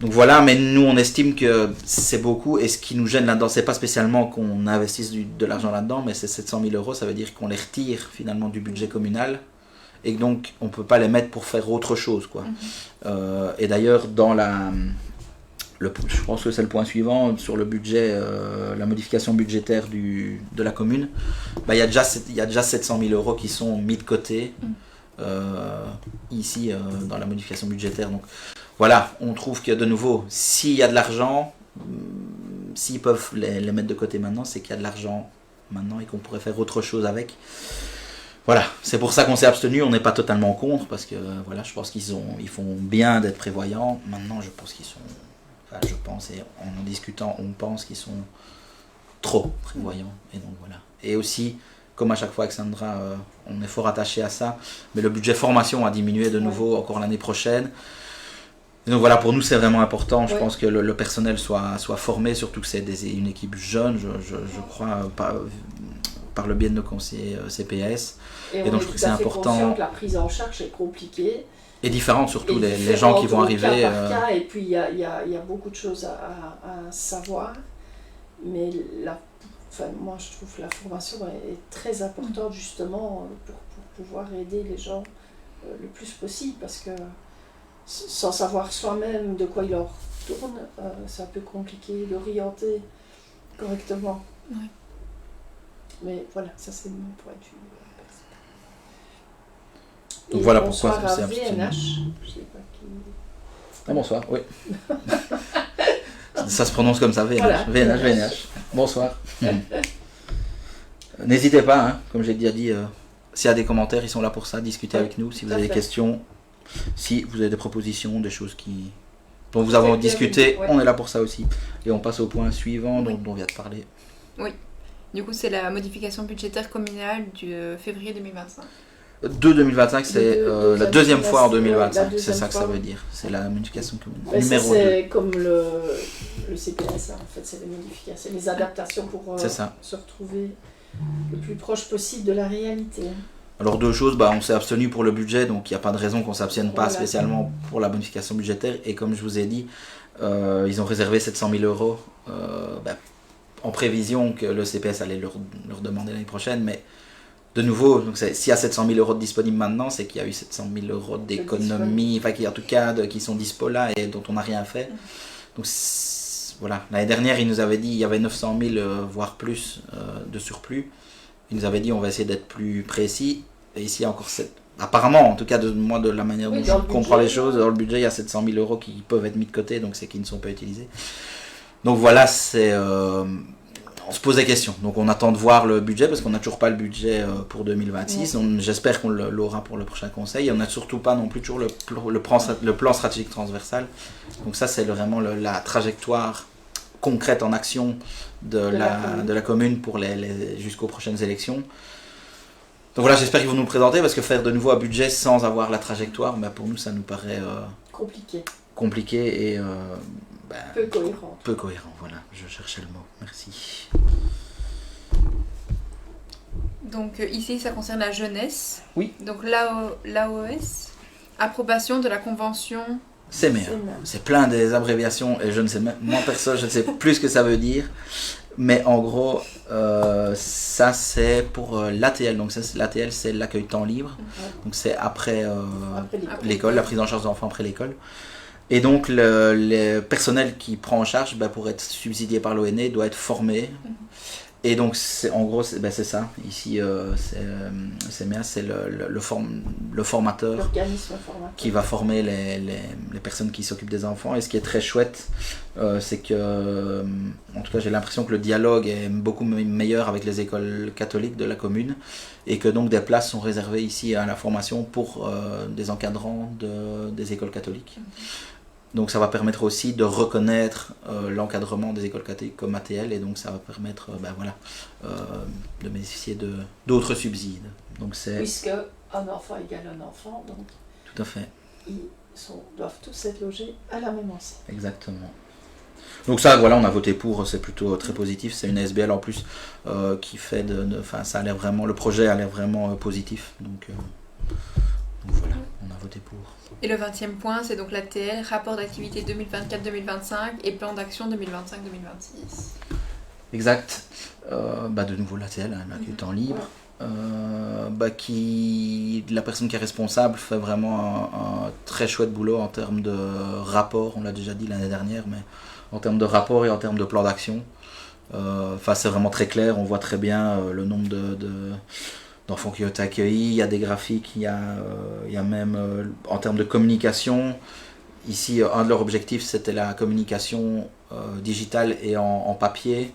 Donc voilà, mais nous on estime que c'est beaucoup et ce qui nous gêne là-dedans, c'est pas spécialement qu'on investisse de l'argent là-dedans, mais c'est 700 000 euros, ça veut dire qu'on les retire finalement du budget communal et donc on peut pas les mettre pour faire autre chose, quoi. Et d'ailleurs dans je pense que c'est le point suivant sur le budget, la modification budgétaire de la commune. Il y a déjà 700 000 euros qui sont mis de côté ici dans la modification budgétaire. Donc voilà, on trouve que de nouveau, s'il y a de l'argent, s'ils peuvent les mettre de côté maintenant, c'est qu'il y a de l'argent maintenant et qu'on pourrait faire autre chose avec. Voilà, c'est pour ça qu'on s'est abstenu, on n'est pas totalement contre, parce que je pense ils font bien d'être prévoyants. Maintenant, je pense qu'ils sont... je pense, et en discutant, on pense qu'ils sont trop prévoyants. Et donc voilà. Et aussi, comme à chaque fois avec Sandra, on est fort attaché à ça, mais le budget formation a diminué de nouveau encore l'année prochaine. Et donc voilà, pour nous c'est vraiment important. Je pense que le personnel soit formé, surtout que c'est une équipe jeune, je crois, par le biais de nos conseillers CPS. Et donc je trouve que c'est important. Que la prise en charge est compliquée. Et différentes surtout, Et les gens qui vont différentes arriver. au cas par cas, et puis il y a beaucoup de choses à savoir. Mais moi je trouve que la formation est très importante justement pour pouvoir aider les gens le plus possible, parce que sans savoir soi-même de quoi il leur tourne, c'est un peu compliqué d'orienter correctement. Ouais. Mais voilà, ça c'est mon point de vue. Donc voilà bonsoir pourquoi c'est à absolument. VNH. Je sais pas qui... Ah, bonsoir, oui. Ça se prononce comme ça, VNH. Voilà. VNH. Bonsoir. N'hésitez pas, hein, comme j'ai déjà dit, s'il y a des commentaires, ils sont là pour ça, discuter avec nous. Si vous avez des questions, si vous avez des propositions, des choses dont vous avons discuté, on est là pour ça aussi. Et on passe au point suivant dont on vient de parler. Oui. Du coup, c'est la modification budgétaire communale du février 2025. De 2025, c'est la deuxième fois en ouais, 2025, c'est ça que ça veut dire. C'est la modification mais numéro 2. C'est comme le CPS, en fait, c'est les modifications, les adaptations pour se retrouver le plus proche possible de la réalité. Alors deux choses, on s'est abstenu pour le budget, donc il n'y a pas de raison qu'on ne s'abstienne pas spécialement pour la bonification budgétaire. Et comme je vous ai dit, ils ont réservé 700 000 euros en prévision que le CPS allait leur demander l'année prochaine, mais de nouveau, donc s'il y a 700 000 euros disponibles maintenant, c'est qu'il y a eu 700 000 euros d'économie, enfin en tout cas qui sont dispo là et dont on n'a rien fait. Donc voilà, l'année dernière il nous avait dit il y avait 900 000 voire plus de surplus. Il nous avait dit on va essayer d'être plus précis. Et ici il y a encore apparemment, en tout cas de la manière dont je comprends les choses, dans le budget il y a 700 000 euros qui peuvent être mis de côté, donc c'est qu'ils ne sont pas utilisés. Donc voilà, on se pose des questions. Donc on attend de voir le budget parce qu'on n'a toujours pas le budget pour 2026. Donc j'espère qu'on l'aura pour le prochain conseil. Et on n'a surtout pas non plus toujours le plan stratégique transversal. Donc ça c'est vraiment la trajectoire concrète en action de la commune pour jusqu'aux prochaines élections. Donc voilà, j'espère qu'ils vont nous le présenter parce que faire de nouveau un budget sans avoir la trajectoire, pour nous ça nous paraît compliqué et peu cohérent, voilà, je cherchais le mot, merci. Donc ici ça concerne la jeunesse. Oui. Donc l'AOS, approbation de la convention. C'est plein des abréviations et je ne sais même, moi perso, je ne sais plus ce que ça veut dire. Mais en gros, ça c'est pour l'ATL. Donc l'ATL c'est l'accueil temps libre. Donc c'est après l'école, la prise en charge des enfants après l'école. Et donc le personnel qui prend en charge pour être subsidié par l'ONE doit être formé. Et donc en gros c'est ça. Ici c'est le formateur, l'organisme qui va former les personnes qui s'occupent des enfants. Et ce qui est très chouette, c'est que en tout cas j'ai l'impression que le dialogue est beaucoup meilleur avec les écoles catholiques de la commune et que donc des places sont réservées ici à la formation pour des encadrants des écoles catholiques. Donc ça va permettre aussi de reconnaître l'encadrement des écoles catholiques comme ATL et donc ça va permettre de bénéficier d'autres subsides. Donc puisque un enfant égale un enfant, donc tout à fait. Ils doivent tous être logés à la même enseigne. Exactement. Donc ça voilà, on a voté pour, c'est plutôt très positif, c'est une ASBL en plus qui fait ça a l'air vraiment, le projet a l'air vraiment positif. Donc voilà, on a voté pour. Et le 20e point, c'est donc l'ATL, rapport d'activité 2024-2025 et plan d'action 2025-2026. Exact. De nouveau l'ATL, l'accueil temps libre. La personne qui est responsable fait vraiment un très chouette boulot en termes de rapport, on l'a déjà dit l'année dernière, mais en termes de rapport et en termes de plan d'action. C'est vraiment très clair, on voit très bien le nombre d'enfants qui ont été accueillis, il y a des graphiques, il y a même en termes de communication. Ici, un de leurs objectifs, c'était la communication digitale et en papier.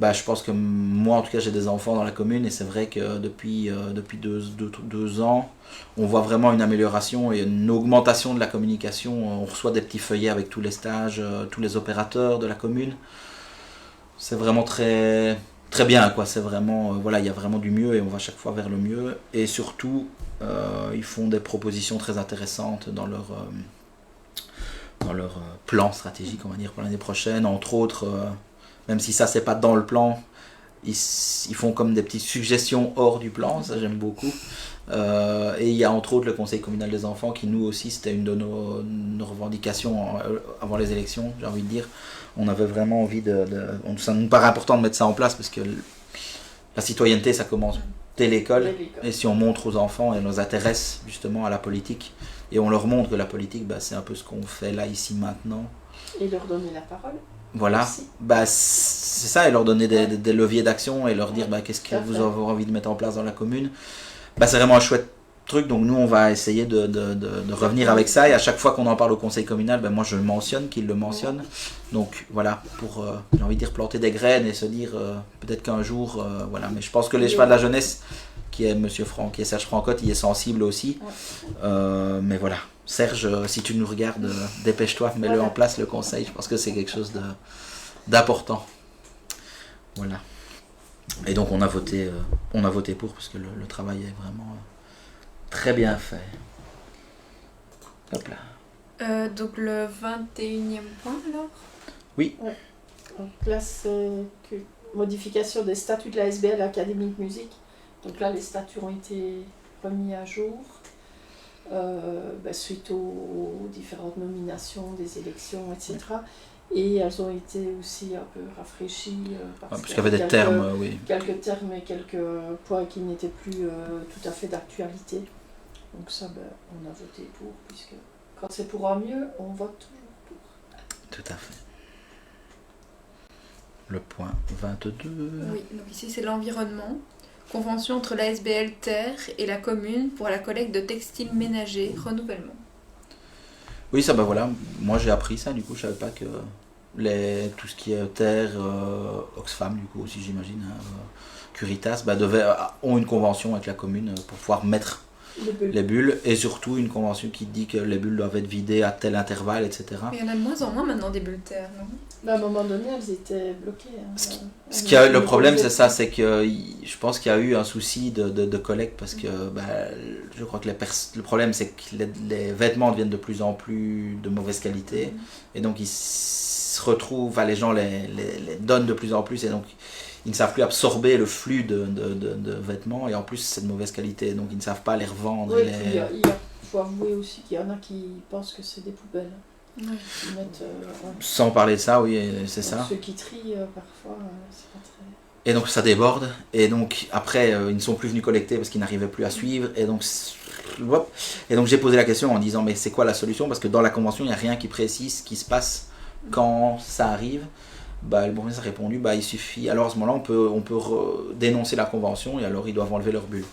Je pense que moi, en tout cas, j'ai des enfants dans la commune et c'est vrai que depuis 2 ans, on voit vraiment une amélioration et une augmentation de la communication. On reçoit des petits feuillets avec tous les stages, tous les opérateurs de la commune. C'est vraiment très... très bien, quoi. C'est vraiment, il y a vraiment du mieux et on va chaque fois vers le mieux. Et surtout, ils font des propositions très intéressantes dans leur plan stratégique, on va dire, pour l'année prochaine. Entre autres, même si ça, c'est pas dans le plan, ils font comme des petites suggestions hors du plan, ça j'aime beaucoup. Et il y a entre autres le conseil communal des enfants qui nous aussi, c'était une de nos revendications avant les élections, j'ai envie de dire. On avait vraiment envie ça nous paraît important de mettre ça en place parce que la citoyenneté ça commence dès l'école. Et si on montre aux enfants et on les intéresse justement à la politique et on leur montre que la politique c'est un peu ce qu'on fait là, ici, maintenant. Et leur donner la parole. Voilà, c'est ça, et leur donner des leviers d'action et leur dire qu'est-ce que vous avez envie de mettre en place dans la commune. C'est vraiment un chouette truc, donc nous on va essayer de revenir avec ça, et à chaque fois qu'on en parle au conseil communal, moi je le mentionne, qu'il le mentionne. Donc voilà, pour j'ai envie de dire planter des graines et se dire peut-être qu'un jour, voilà, mais je pense que les chemins de la jeunesse, qui est Serge Francotte, il est sensible aussi. Mais voilà, Serge, si tu nous regardes, dépêche-toi, mets-le en place, le conseil. Je pense que c'est quelque chose d'important. Voilà. Et donc on a voté pour, parce que le travail est vraiment très bien fait. Hop là. Donc le 21e point alors. Oui. Ouais. En classe modification des statuts de la SBL Académie de musique. Donc là, les statuts ont été remis à jour suite aux différentes nominations des élections, etc. Et elles ont été aussi un peu rafraîchies parce qu'il y avait des termes, quelques termes et quelques points qui n'étaient plus tout à fait d'actualité. Donc ça, on a voté pour, puisque quand c'est pour un mieux, on vote toujours pour. Tout à fait. Le point 22. Oui, donc ici c'est l'environnement. Convention entre la SBL Terre et la commune pour la collecte de textiles ménagers, renouvellement. Oui, ça voilà, moi j'ai appris ça, du coup je savais pas que tout ce qui est Terre, Oxfam du coup aussi j'imagine, Curitas, ont une convention avec la commune pour pouvoir mettre les bulles, et surtout une convention qui dit que les bulles doivent être vidées à tel intervalle, etc. Mais il y en a de moins en moins maintenant des bulles Terre, non ? À un moment donné, elles étaient bloquées. Le problème, c'est ça, c'est que je pense qu'il y a eu un souci de collecte, parce que je crois que le problème, c'est que les vêtements deviennent de plus en plus de mauvaise qualité, et donc ils se retrouvent, les gens les donnent de plus en plus, et donc ils ne savent plus absorber le flux de vêtements, et en plus c'est de mauvaise qualité, donc ils ne savent pas les revendre. Oui, il faut avouer aussi qu'il y en a qui pensent que c'est des poubelles. Oui. Sans parler de ça, oui, c'est ça. Ceux qui trient, parfois, c'est pas très... Et donc ça déborde, et donc après ils ne sont plus venus collecter parce qu'ils n'arrivaient plus à suivre, et donc j'ai posé la question en disant mais c'est quoi la solution, parce que dans la convention il n'y a rien qui précise ce qui se passe quand ça arrive. Le bourgmestre a répondu il suffit, alors à ce moment-là on peut dénoncer la convention, et alors ils doivent enlever leur bulle.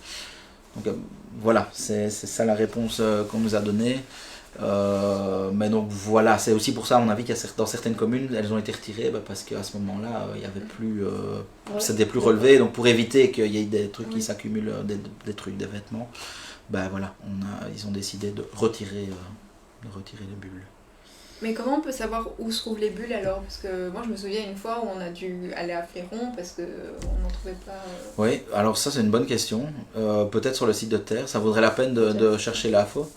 Donc voilà, c'est ça la réponse qu'on nous a donnée. Mais donc voilà, c'est aussi pour ça à mon avis qu'il y a dans certaines communes elles ont été retirées, parce qu'à ce moment-là il y avait plus c'était plus relevé, donc pour éviter qu'il y ait des trucs qui s'accumulent, des trucs, des vêtements, voilà, ils ont décidé de retirer les bulles. Mais comment on peut savoir où se trouvent les bulles alors ? Parce que moi je me souviens une fois où on a dû aller à Fléron parce qu'on n'en trouvait pas. Oui, alors ça c'est une bonne question. Peut-être sur le site de Terre, ça vaudrait la peine de chercher l'info.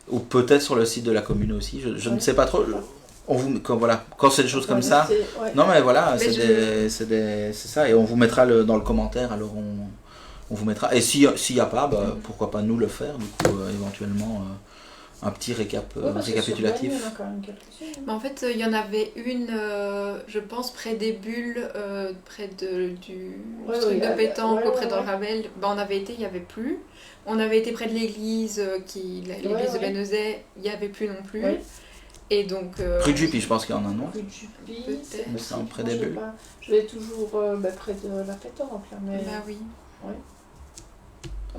Ou peut-être sur le site de la commune aussi, je ne sais pas trop. Quand c'est des choses comme ça, non mais voilà, c'est ça, et on vous mettra dans le commentaire, alors on vous mettra. Et s'il n'y a pas, pourquoi pas nous le faire, du coup, éventuellement un petit récapitulatif. Il y en a quand même quelques-unes. En fait, il y en avait une, je pense, près des bulles, près du truc de pétanque, près de Ravel. On avait été, il n'y avait plus. On avait été près de l'église, l'église de Bénezet, il n'y avait plus non plus. Oui. Et donc, rue de Jupy, je pense qu'il y en a, non ? Rue de Jupy, c'est près des bulles. Je vais toujours près de la pétanque. Là, mais... oui. Ouais.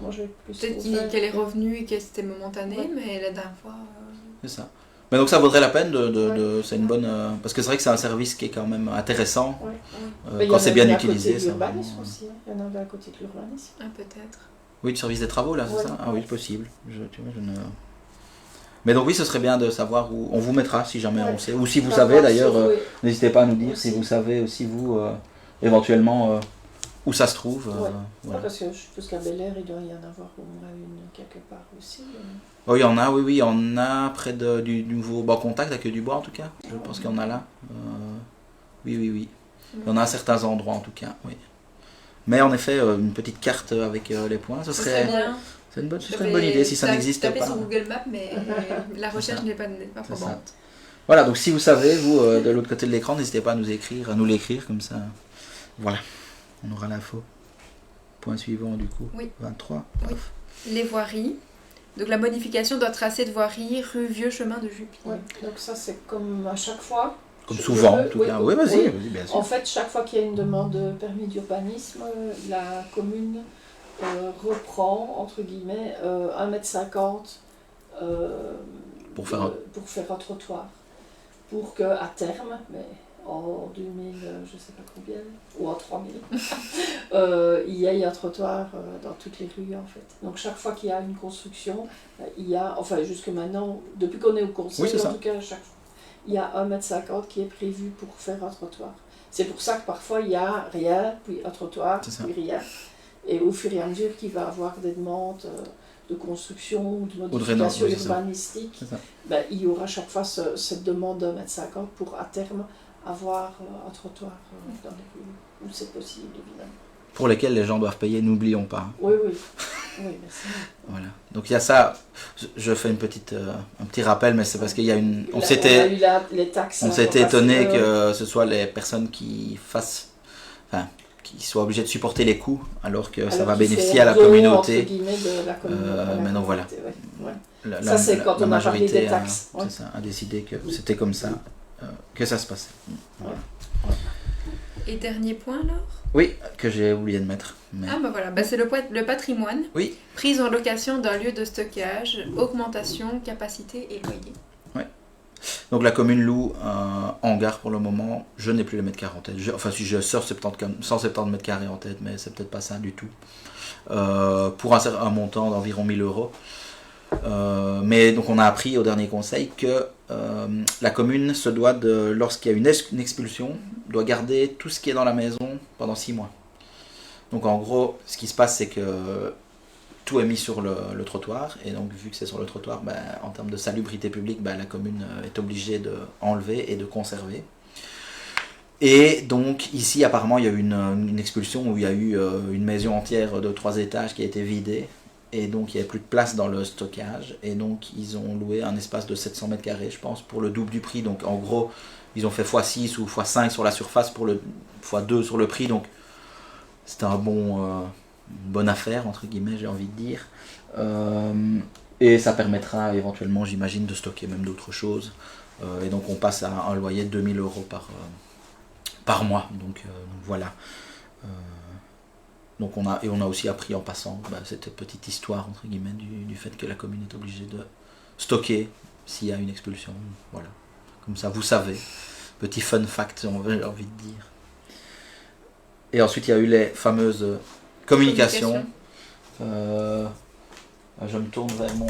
Moi, peut-être qu'elle est revenue et que c'était momentané, mais la dernière fois... C'est ça. Mais donc ça vaudrait la peine c'est une bonne... parce que c'est vrai que c'est un service qui est quand même intéressant, quand c'est bien utilisé. Il y en avait aussi, il y en avait à côté de l'urbanisme. Peut-être. Oui, du service des travaux, là, c'est ça ? Ah oui, possible. Mais donc oui, ce serait bien de savoir où... On vous mettra si jamais on sait. Ou si vous savez d'ailleurs, n'hésitez pas à nous dire si vous savez aussi vous, éventuellement, où ça se trouve. Voilà. Parce que je suppose qu'à Bel Air, il doit y en avoir au moins une quelque part aussi. Oh, il y en a, oui, il y en a près du nouveau contact avec Dubois en tout cas. Je pense qu'il y en a là. Oui. Il y en a à certains endroits en tout cas, oui. Mais en effet, une petite carte avec les points, ce serait bien. C'est une bonne idée si ça n'existe pas. J'ai tapé sur Google Maps, mais la recherche n'est pas probante. Voilà, donc si vous savez, vous, de l'autre côté de l'écran, n'hésitez pas à nous l'écrire, comme ça. Voilà, on aura l'info. Point suivant, du coup. Oui. 23. Oui. Les voiries. Donc la modification d'un tracé de voirie rue Vieux Chemin de Jupy. Oui, donc ça c'est comme à chaque fois. Comme souvent, en tout cas. Oui, vas-y, bien sûr. En fait, chaque fois qu'il y a une demande de permis d'urbanisme, la commune reprend, entre guillemets, 1,50 m pour faire un trottoir. Pour qu'à terme, mais en 2000, je ne sais pas combien, ou en 3000, il y ait un trottoir dans toutes les rues en fait. Donc chaque fois qu'il y a une construction, il y a, enfin jusque maintenant, depuis qu'on est au conseil, en tout cas chaque fois, il y a 1,50 m qui est prévu pour faire un trottoir. C'est pour ça que parfois il n'y a rien, puis un trottoir, puis rien. Et au fur et à mesure qu'il va avoir des demandes de construction ou de modification urbanistique, ben, il y aura chaque fois cette demande d'1,50 m pour à terme avoir un trottoir dans les rues, où c'est possible évidemment. Pour lesquels les gens doivent payer, n'oublions pas. Oui, merci. Voilà. Donc il y a ça, je fais un petit rappel, mais c'est parce qu'il y a une... On a eu les taxes. On s'était étonné que ce soit les personnes qui soient obligées de supporter les coûts, alors que ça va bénéficier à la communauté. Mais non, voilà. Ouais. Ça c'est quand on a parlé des taxes. C'est ça, a décidé que c'était comme ça, que ça se passait. Voilà. Et dernier point alors ? Oui, que j'ai oublié de mettre. Mais... Ah bah voilà, c'est le patrimoine. Oui. Prise en location d'un lieu de stockage, augmentation, capacité et loyer. Ouais. Donc la commune loue un hangar pour le moment. Je n'ai plus les mètres carrés en tête. Si je sors 170 mètres carrés en tête, mais c'est peut-être pas ça du tout. Pour un montant d'environ 1 000 €. Mais donc on a appris au dernier conseil que la commune se doit lorsqu'il y a une expulsion, doit garder tout ce qui est dans la maison pendant 6 mois. Donc en gros, ce qui se passe, c'est que tout est mis sur le trottoir, et donc vu que c'est sur le trottoir, en termes de salubrité publique, la commune est obligée d'enlever et de conserver. Et donc ici apparemment il y a eu une expulsion où il y a eu une maison entière de 3 étages qui a été vidée, et donc il n'y avait plus de place dans le stockage, et donc ils ont loué un espace de 700 mètres carrés, je pense, pour le double du prix. Donc en gros ils ont fait x6 ou x5 sur la surface pour le x2 sur le prix, donc c'était une bonne affaire entre guillemets, j'ai envie de dire. Et ça permettra éventuellement, j'imagine, de stocker même d'autres choses, et donc on passe à un loyer de 2 000 € par mois, donc voilà. Donc on a aussi appris en passant cette petite histoire entre guillemets du fait que la commune est obligée de stocker s'il y a une expulsion. Voilà, comme ça vous savez, petit fun fact, j'ai envie de dire. Et ensuite il y a eu les fameuses communications. Je me tourne vers mon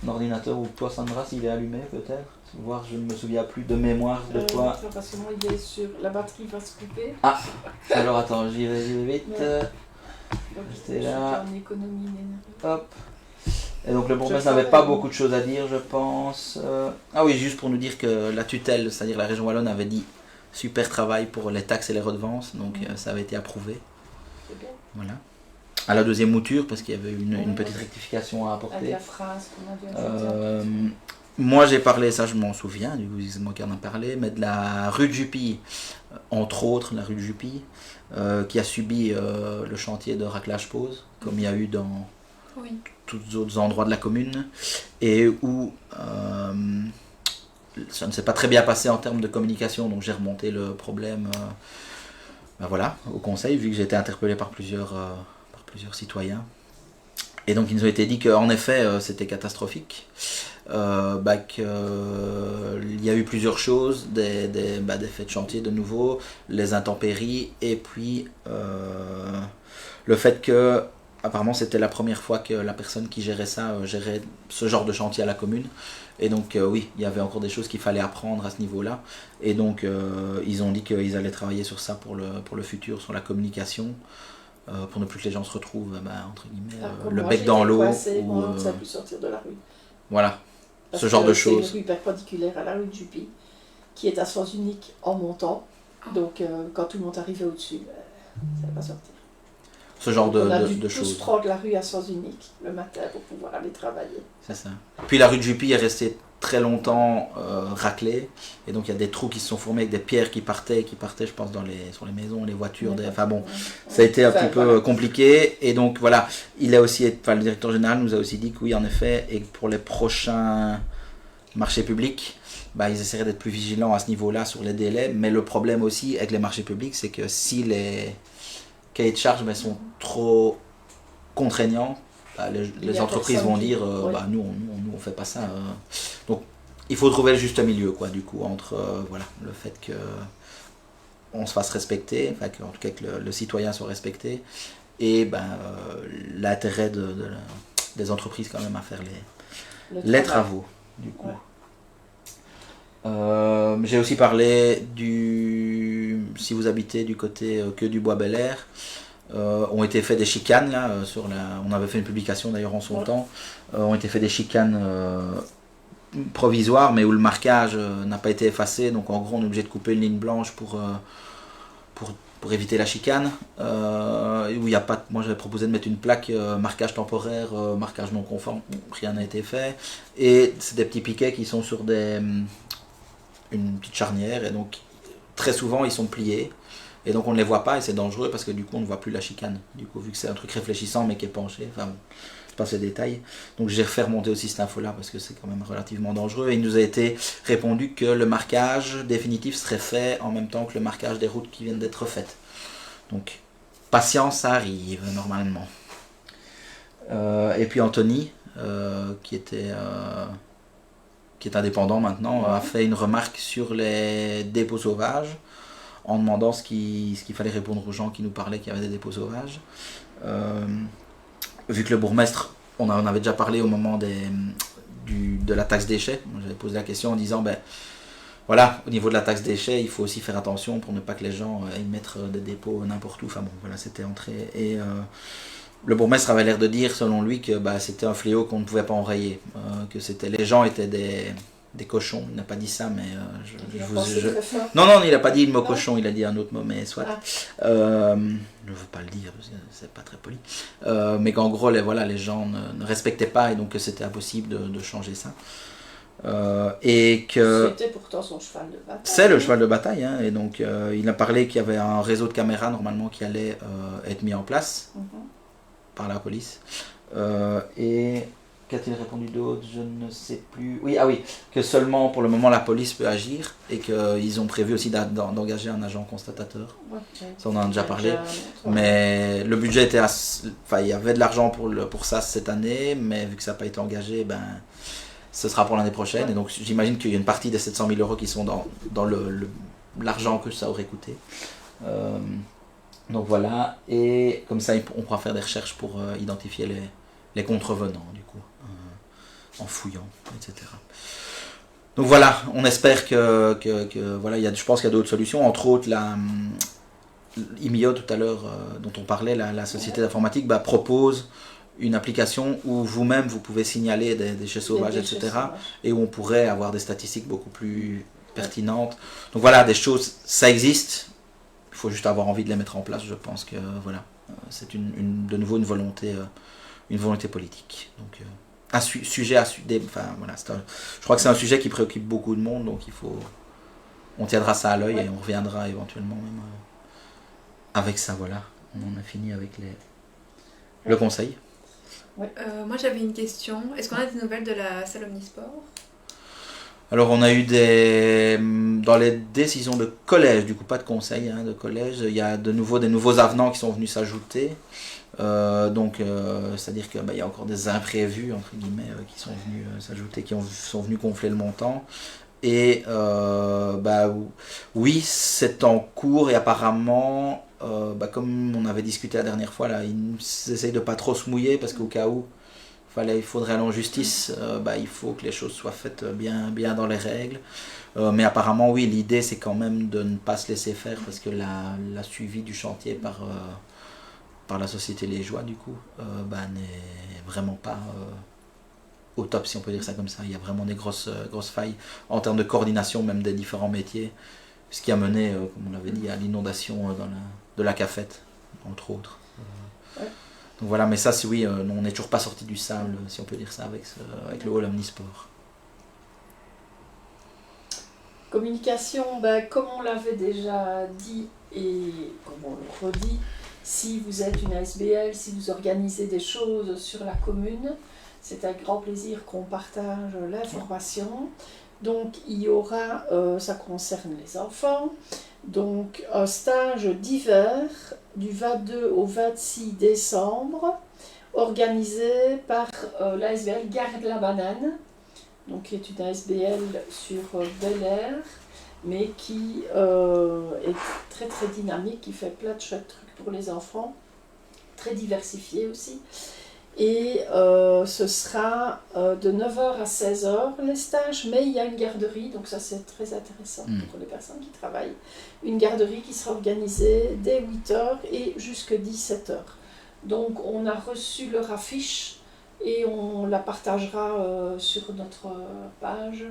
ordinateur, ou toi Sandra, s'il est allumé peut-être, voir, je ne me souviens plus de mémoire de quoi. Parce que moi il est sur la batterie va se couper. Ah, alors attends, j'y vais vite. C'était là. En économie d'énergie. Hop. Et donc le bourgmestre n'avait pas beaucoup de choses à dire, je pense. Ah oui, juste pour nous dire que la tutelle, c'est-à-dire la région wallonne, avait dit super travail pour les taxes et les redevances, donc ça avait été approuvé. C'est bien. Voilà. À la deuxième mouture, parce qu'il y avait une petite rectification à apporter. Avec la phrase qu'on a dû moi j'ai parlé, ça je m'en souviens, du coup c'est moi qui en ai parlé, mais de la rue de Jupy, entre autres la rue de Jupy, qui a subi le chantier de raclage-pose, comme il y a eu dans tous les autres endroits de la commune, et où ça ne s'est pas très bien passé en termes de communication, donc j'ai remonté le problème au conseil, vu que j'ai été interpellé par plusieurs citoyens. Et donc il nous a été dit qu'en effet c'était catastrophique, qu'il y a eu plusieurs choses, des faits de chantier de nouveau, les intempéries, et puis le fait que apparemment c'était la première fois que la personne qui gérait ça gérait ce genre de chantier à la commune, et donc oui, il y avait encore des choses qu'il fallait apprendre à ce niveau là, et donc ils ont dit qu'ils allaient travailler sur ça pour le futur, sur la communication, pour ne plus que les gens se retrouvent entre guillemets le bec dans l'eau, ou ça a pu sortir de la rue. Voilà, ce genre de choses. C'est une rue perpendiculaire à la rue de Jupy, qui est à sens unique en montant, donc quand tout le monde arrivait au-dessus, ça ne va pas sortir. ce genre Donc, on a de dû choses. tous prendre la rue à sens unique le matin pour pouvoir aller travailler. C'est ça. Puis la rue de Jupy est restée très longtemps raclée, et donc il y a des trous qui se sont formés avec des pierres qui partaient, je pense, sur les maisons, les voitures, enfin bon, ça a été un petit peu compliqué, et donc voilà, le directeur général nous a aussi dit que oui, en effet, et pour les prochains marchés publics, ils essaieraient d'être plus vigilants à ce niveau-là sur les délais, mais le problème aussi avec les marchés publics, c'est que si les cahiers de charges sont trop contraignants, les entreprises vont dire nous on fait pas ça. Donc il faut trouver le juste milieu, quoi, du coup, entre le fait que on se fasse respecter, enfin en tout cas que le citoyen soit respecté, et l'intérêt des entreprises quand même à faire les travaux, du coup. J'ai aussi parlé si vous habitez du côté que du Bois-Bel-Air, ont été fait des chicanes là, on avait fait une publication d'ailleurs en son temps, ont été fait des chicanes provisoires, mais où le marquage n'a pas été effacé, donc en gros on est obligé de couper une ligne blanche pour éviter la chicane, où il y a pas, moi j'avais proposé de mettre une plaque marquage temporaire, marquage non conforme, rien n'a été fait, et c'est des petits piquets qui sont sur une petite charnière, et donc très souvent ils sont pliés, et donc on ne les voit pas, et c'est dangereux parce que du coup on ne voit plus la chicane, du coup vu que c'est un truc réfléchissant mais qui est penché, enfin bon, je passe les détails. Donc j'ai fait remonter aussi cette info là parce que c'est quand même relativement dangereux, et il nous a été répondu que le marquage définitif serait fait en même temps que le marquage des routes qui viennent d'être faites. Donc patience, ça arrive normalement. Et puis Anthony, qui est indépendant maintenant, a fait une remarque sur les dépôts sauvages, en demandant ce qu'il fallait répondre aux gens qui nous parlaient qu'il y avait des dépôts sauvages. Vu que le bourgmestre, on en avait déjà parlé au moment de la taxe déchets, j'avais posé la question en disant, voilà, au niveau de la taxe déchets, il faut aussi faire attention pour ne pas que les gens aillent mettre des dépôts n'importe où. Enfin bon, voilà, c'était entré. Et le bourgmestre avait l'air de dire, selon lui, que c'était un fléau qu'on ne pouvait pas enrayer, que les gens étaient des cochons. Il n'a pas dit ça, mais non, il n'a pas dit le mot cochon, il a dit un autre mot, mais soit. Je ne veux pas le dire parce que c'est pas très poli, mais qu'en gros les gens ne respectaient pas, et donc que c'était impossible de changer ça. Et que c'était pourtant son cheval de bataille. C'est le cheval de bataille, hein, et donc il a parlé qu'il y avait un réseau de caméras normalement qui allait être mis en place par la police. Et qu'a-t-il répondu d'autre? Je ne sais plus. Oui, que seulement pour le moment la police peut agir, et qu'ils ont prévu aussi d'engager un agent constatateur. Ça on en a déjà parlé. Mais le budget était il y avait de l'argent pour ça cette année, mais vu que ça n'a pas été engagé, ce sera pour l'année prochaine. Et donc j'imagine qu'il y a une partie des 700 000 euros qui sont dans l'argent que ça aurait coûté. Donc voilà, et comme ça on pourra faire des recherches pour identifier les contrevenants, du coup, en fouillant, etc. Donc voilà, on espère que voilà, je pense qu'il y a d'autres solutions, entre autres IMIO tout à l'heure, dont on parlait, la société d'informatique, propose une application où vous-même vous pouvez signaler des déchets sauvages, etc. Et où on pourrait avoir des statistiques beaucoup plus pertinentes. Donc voilà, des choses, ça existe. Il faut juste avoir envie de les mettre en place. Je pense que voilà, c'est de nouveau une volonté politique. Donc un sujet à enfin voilà, je crois que c'est un sujet qui préoccupe beaucoup de monde. Donc on tiendra ça à l'œil, et on reviendra éventuellement même avec ça. Voilà, on en a fini avec le conseil. Moi j'avais une question. Est-ce qu'on a des nouvelles de la salle Omnisport ? Alors on a eu dans les décisions de collège, du coup pas de conseil, de collège, il y a de nouveau des nouveaux avenants qui sont venus s'ajouter. C'est-à-dire qu'il y a encore des imprévus entre guillemets qui sont venus s'ajouter, qui sont venus gonfler le montant. Et oui, c'est en cours, et apparemment, comme on avait discuté la dernière fois, là, ils essayent de pas trop se mouiller, parce qu'au cas où il faudrait aller en justice, il faut que les choses soient faites bien dans les règles. Mais apparemment, oui, l'idée c'est quand même de ne pas se laisser faire, parce que la suivi du chantier par la société Liégeois, du coup, n'est vraiment pas au top, si on peut dire ça comme ça. Il y a vraiment des grosses failles en termes de coordination, même des différents métiers, ce qui a mené, comme on l'avait dit, à l'inondation de la cafette, entre autres. Donc voilà, mais ça, si oui, on n'est toujours pas sorti du sable, si on peut dire ça, avec le hall omnisport. Communication, comme on l'avait déjà dit et comme on le redit, si vous êtes une ASBL, si vous organisez des choses sur la commune, c'est avec grand plaisir qu'on partage l'information. Donc il y aura, ça concerne les enfants, donc un stage d'hiver du 22 au 26 décembre, organisé par l'ASBL Garde-la-Banane, donc qui est une ASBL sur Bel Air, mais qui est très très dynamique, qui fait plein de chouettes trucs pour les enfants, très diversifié aussi. Et ce sera de 9h à 16h les stages, mais il y a une garderie, donc ça c'est très intéressant pour les personnes qui travaillent. Une garderie qui sera organisée dès 8h et jusqu'à 17h. Donc on a reçu leur affiche et on la partagera sur notre page,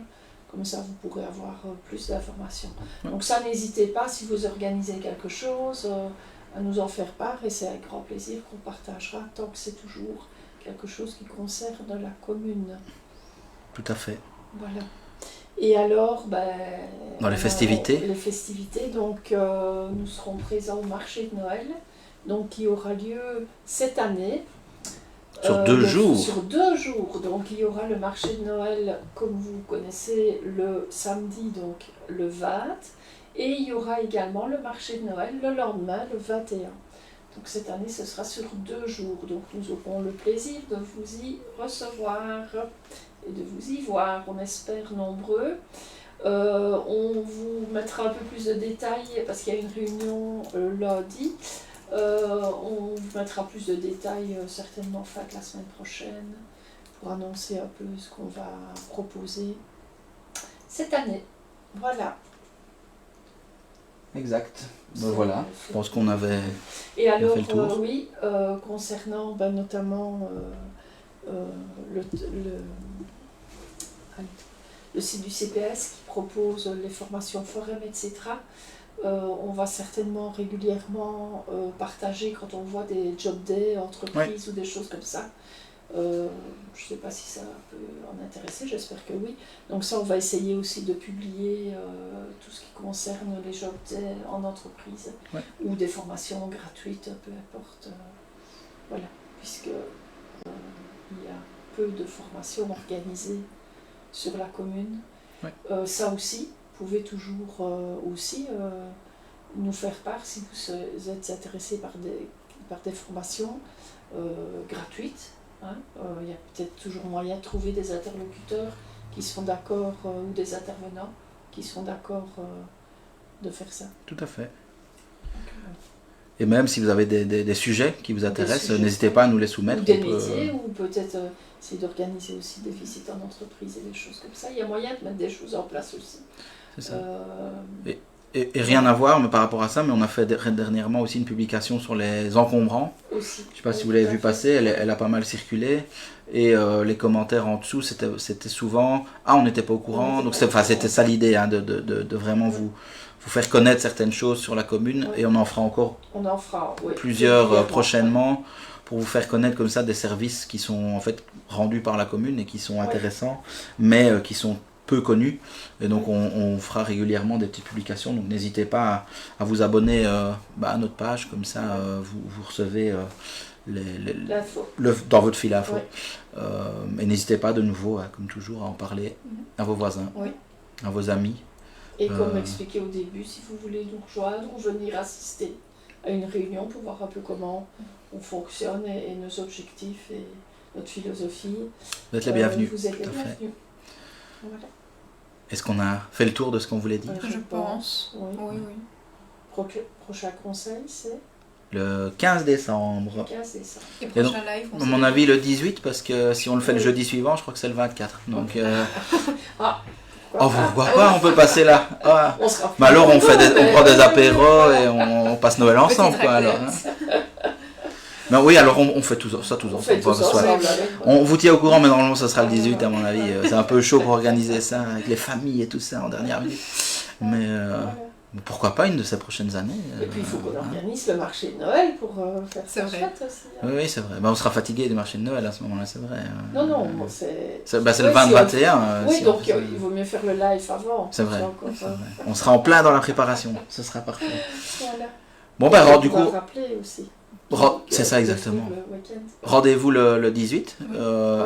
comme ça vous pourrez avoir plus d'informations. Donc ça, n'hésitez pas, si vous organisez quelque chose, à nous en faire part, et c'est avec grand plaisir qu'on partagera, tant que c'est toujours quelque chose qui concerne la commune. Tout à fait. Voilà. Et alors, dans les festivités. Les festivités, donc nous serons présents au marché de Noël, donc qui aura lieu cette année. Sur 2 jours. Sur 2 jours. Donc il y aura le marché de Noël, comme vous connaissez, le samedi, donc le 20. Et il y aura également le marché de Noël le lendemain, le 21. Donc cette année, ce sera sur 2 jours. Donc nous aurons le plaisir de vous y recevoir et de vous y voir, on espère nombreux. On vous mettra un peu plus de détails parce qu'il y a une réunion lundi. On vous mettra plus de détails certainement fin de la semaine prochaine pour annoncer un peu ce qu'on va proposer cette année. Voilà. Exact. Voilà, je pense qu'on avait et alors, fait le tour. Oui, concernant notamment le site du CPS qui propose les formations forum, etc. On va certainement régulièrement partager quand on voit des job days, entreprises ou des choses comme ça. Je ne sais pas si ça peut en intéresser, j'espère que oui. Donc ça, on va essayer aussi de publier tout ce qui concerne les job days en entreprise ou des formations gratuites, peu importe. Voilà, puisque il y a peu de formations organisées sur la commune. Ça aussi, vous pouvez toujours aussi nous faire part si vous êtes intéressé par des formations gratuites. Il y a peut-être toujours moyen de trouver des interlocuteurs qui sont d'accord ou des intervenants qui sont d'accord de faire ça. Tout à fait. Et même si vous avez des sujets qui vous intéressent, n'hésitez pas à nous les soumettre. Ou des métiers, ou peut-être essayer d'organiser aussi des visites en entreprise et des choses comme ça. Il y a moyen de mettre des choses en place aussi. C'est ça. Et rien à voir mais par rapport à ça, mais on a fait dernièrement aussi une publication sur les encombrants. Aussi. Je ne sais pas si vous l'avez vu passer, elle a pas mal circulé. Et les commentaires en dessous, c'était souvent « Ah, on n'était pas au courant ». Donc c'était ça l'idée, de vraiment vous faire connaître certaines choses sur la commune. Et on en fera encore plusieurs prochainement pour vous faire connaître comme ça des services qui sont en fait rendus par la commune et qui sont intéressants, mais qui sont peu connus, et donc on fera régulièrement des petites publications, donc n'hésitez pas à vous abonner à notre page, comme ça vous recevez dans votre fil info. Et n'hésitez pas de nouveau, comme toujours, à en parler à vos voisins, à vos amis. Et comme expliqué au début, si vous voulez nous rejoindre ou venir assister à une réunion pour voir un peu comment on fonctionne et nos objectifs et notre philosophie, vous êtes les bienvenus. Vous êtes les bienvenus. Voilà. Est-ce qu'on a fait le tour de ce qu'on voulait dire? Je pense. Oui. Prochain conseil, c'est le 15 décembre. 15 décembre. Et prochain live, à mon avis, le 18, parce que si on le fait le jeudi suivant, je crois que c'est le 24. Donc, pourquoi pas, on peut passer là. Mais alors, on prend des apéros et on passe Noël ensemble, quoi. Alors, mais oui, alors on fait tout ça tous ensemble. On vous tient au courant, mais normalement, ça sera le 18, à mon avis. C'est un peu chaud pour organiser ça avec les familles et tout ça en dernière minute. Mais Pourquoi pas une de ces prochaines années. Et puis il faut qu'on organise le marché de Noël pour faire ça chouette aussi. Hein. Oui, c'est vrai. On sera fatigué du marché de Noël à ce moment-là, c'est vrai. Non, c'est... C'est le 20-21. Oui, donc il vaut mieux faire le live avant. C'est vrai. On sera en plein dans la préparation. Ce sera parfait. Voilà. Bon, ben, du coup... rappeler aussi. C'est ça, exactement. Rendez-vous le 18.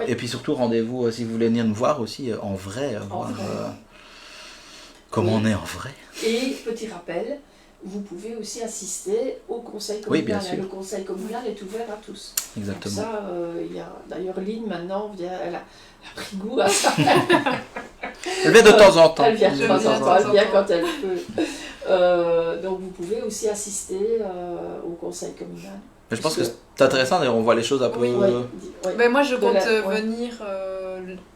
Et puis surtout, rendez-vous si vous voulez venir nous voir aussi en vrai. Voir comment on est en vrai. Et petit rappel, vous pouvez aussi assister au conseil communal. Oui, bien sûr. Le conseil communal est ouvert à tous. Exactement. Donc ça, il y a d'ailleurs Lynn maintenant, elle a pris goût à ça. Elle vient de temps en temps. Elle vient de temps en temps, elle vient quand elle peut. Donc vous pouvez aussi assister au conseil communal. Mais je pense que c'est intéressant, d'ailleurs on voit les choses un peu... Oui. Mais moi je compte venir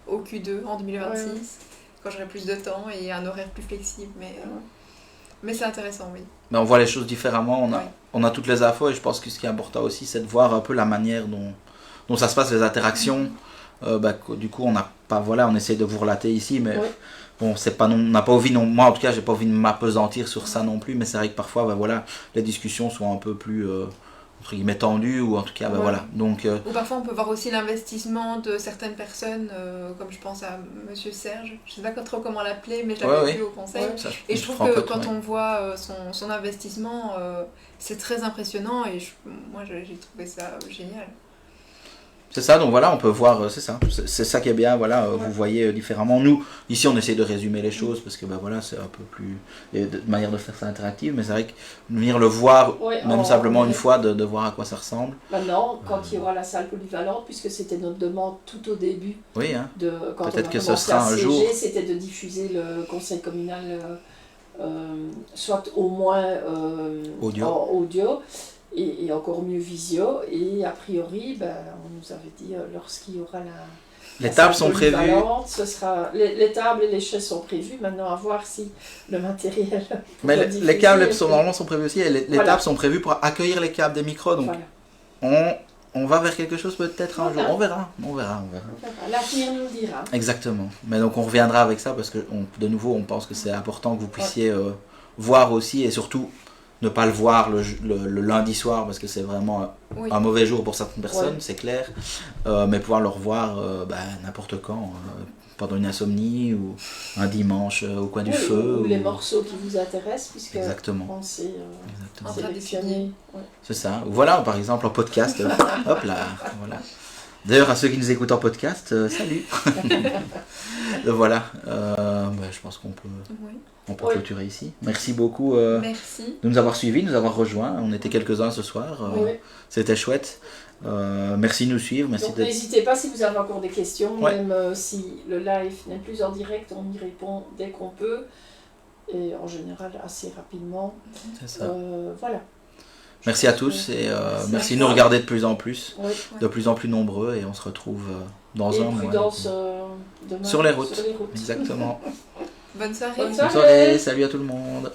au Q2 en 2026, quand j'aurai plus de temps et un horaire plus flexible, mais c'est intéressant, oui. Mais on voit les choses différemment, on a toutes les infos et je pense que ce qui est important aussi c'est de voir un peu la manière dont ça se passe, les interactions. Du coup on essaie de vous relater ici, mais bon, c'est pas on n'a pas envie, moi en tout cas j'ai pas envie de m'apesantir sur ça non plus, mais c'est vrai que parfois les discussions sont un peu plus... entre guillemets tendu ou en tout cas voilà donc ou parfois on peut voir aussi l'investissement de certaines personnes comme je pense à monsieur Serge, je sais pas trop comment l'appeler mais je l'avais vu au conseil et je trouve que quand on voit son investissement c'est très impressionnant et moi j'ai trouvé ça génial. C'est ça, donc voilà, on peut voir, c'est ça qui est bien, vous voyez différemment. Nous, ici, on essaie de résumer les choses parce que c'est un peu plus de manière de faire ça interactive, mais c'est vrai que venir le voir, même simplement une fois, de voir à quoi ça ressemble. Maintenant, quand il y aura la salle polyvalente, puisque c'était notre demande tout au début, quand peut-être on a que ce commencé sera à un siéger, jour. c'était de diffuser le conseil communal, soit au moins audio. Et encore mieux visio, et a priori, on nous avait dit lorsqu'il y aura les tables sont prévues. Ce sera, les tables et les chaises sont prévues, maintenant à voir si le matériel... Mais les câbles normalement sont prévus aussi, et les tables sont prévues pour accueillir les câbles des micros, donc on va vers quelque chose peut-être un jour, on verra. L'avenir nous le dira. Exactement, mais donc on reviendra avec ça, parce que de nouveau on pense que c'est important que vous puissiez voir aussi, et surtout ne pas le voir le lundi soir parce que c'est vraiment un mauvais jour pour certaines personnes, c'est clair, mais pouvoir le revoir n'importe quand, pendant une insomnie ou un dimanche au coin du feu. Ou les morceaux qui vous intéressent, puisque on s'est sélectionné. C'est ça, voilà, par exemple en podcast, hop là, voilà. D'ailleurs, à ceux qui nous écoutent en podcast, salut. Voilà, je pense qu'on peut clôturer ici. Merci beaucoup de nous avoir suivis, de nous avoir rejoints. On était quelques-uns ce soir. C'était chouette. Merci de nous suivre. Donc n'hésitez pas si vous avez encore des questions, même si le live n'est plus en direct, on y répond dès qu'on peut. Et en général assez rapidement. C'est ça. Voilà. Merci à tous et merci de nous regarder de plus en plus, de plus en plus nombreux, et on se retrouve dans un mois. Demain sur les routes. Exactement. Bonne soirée. Bonne soirée, salut à tout le monde.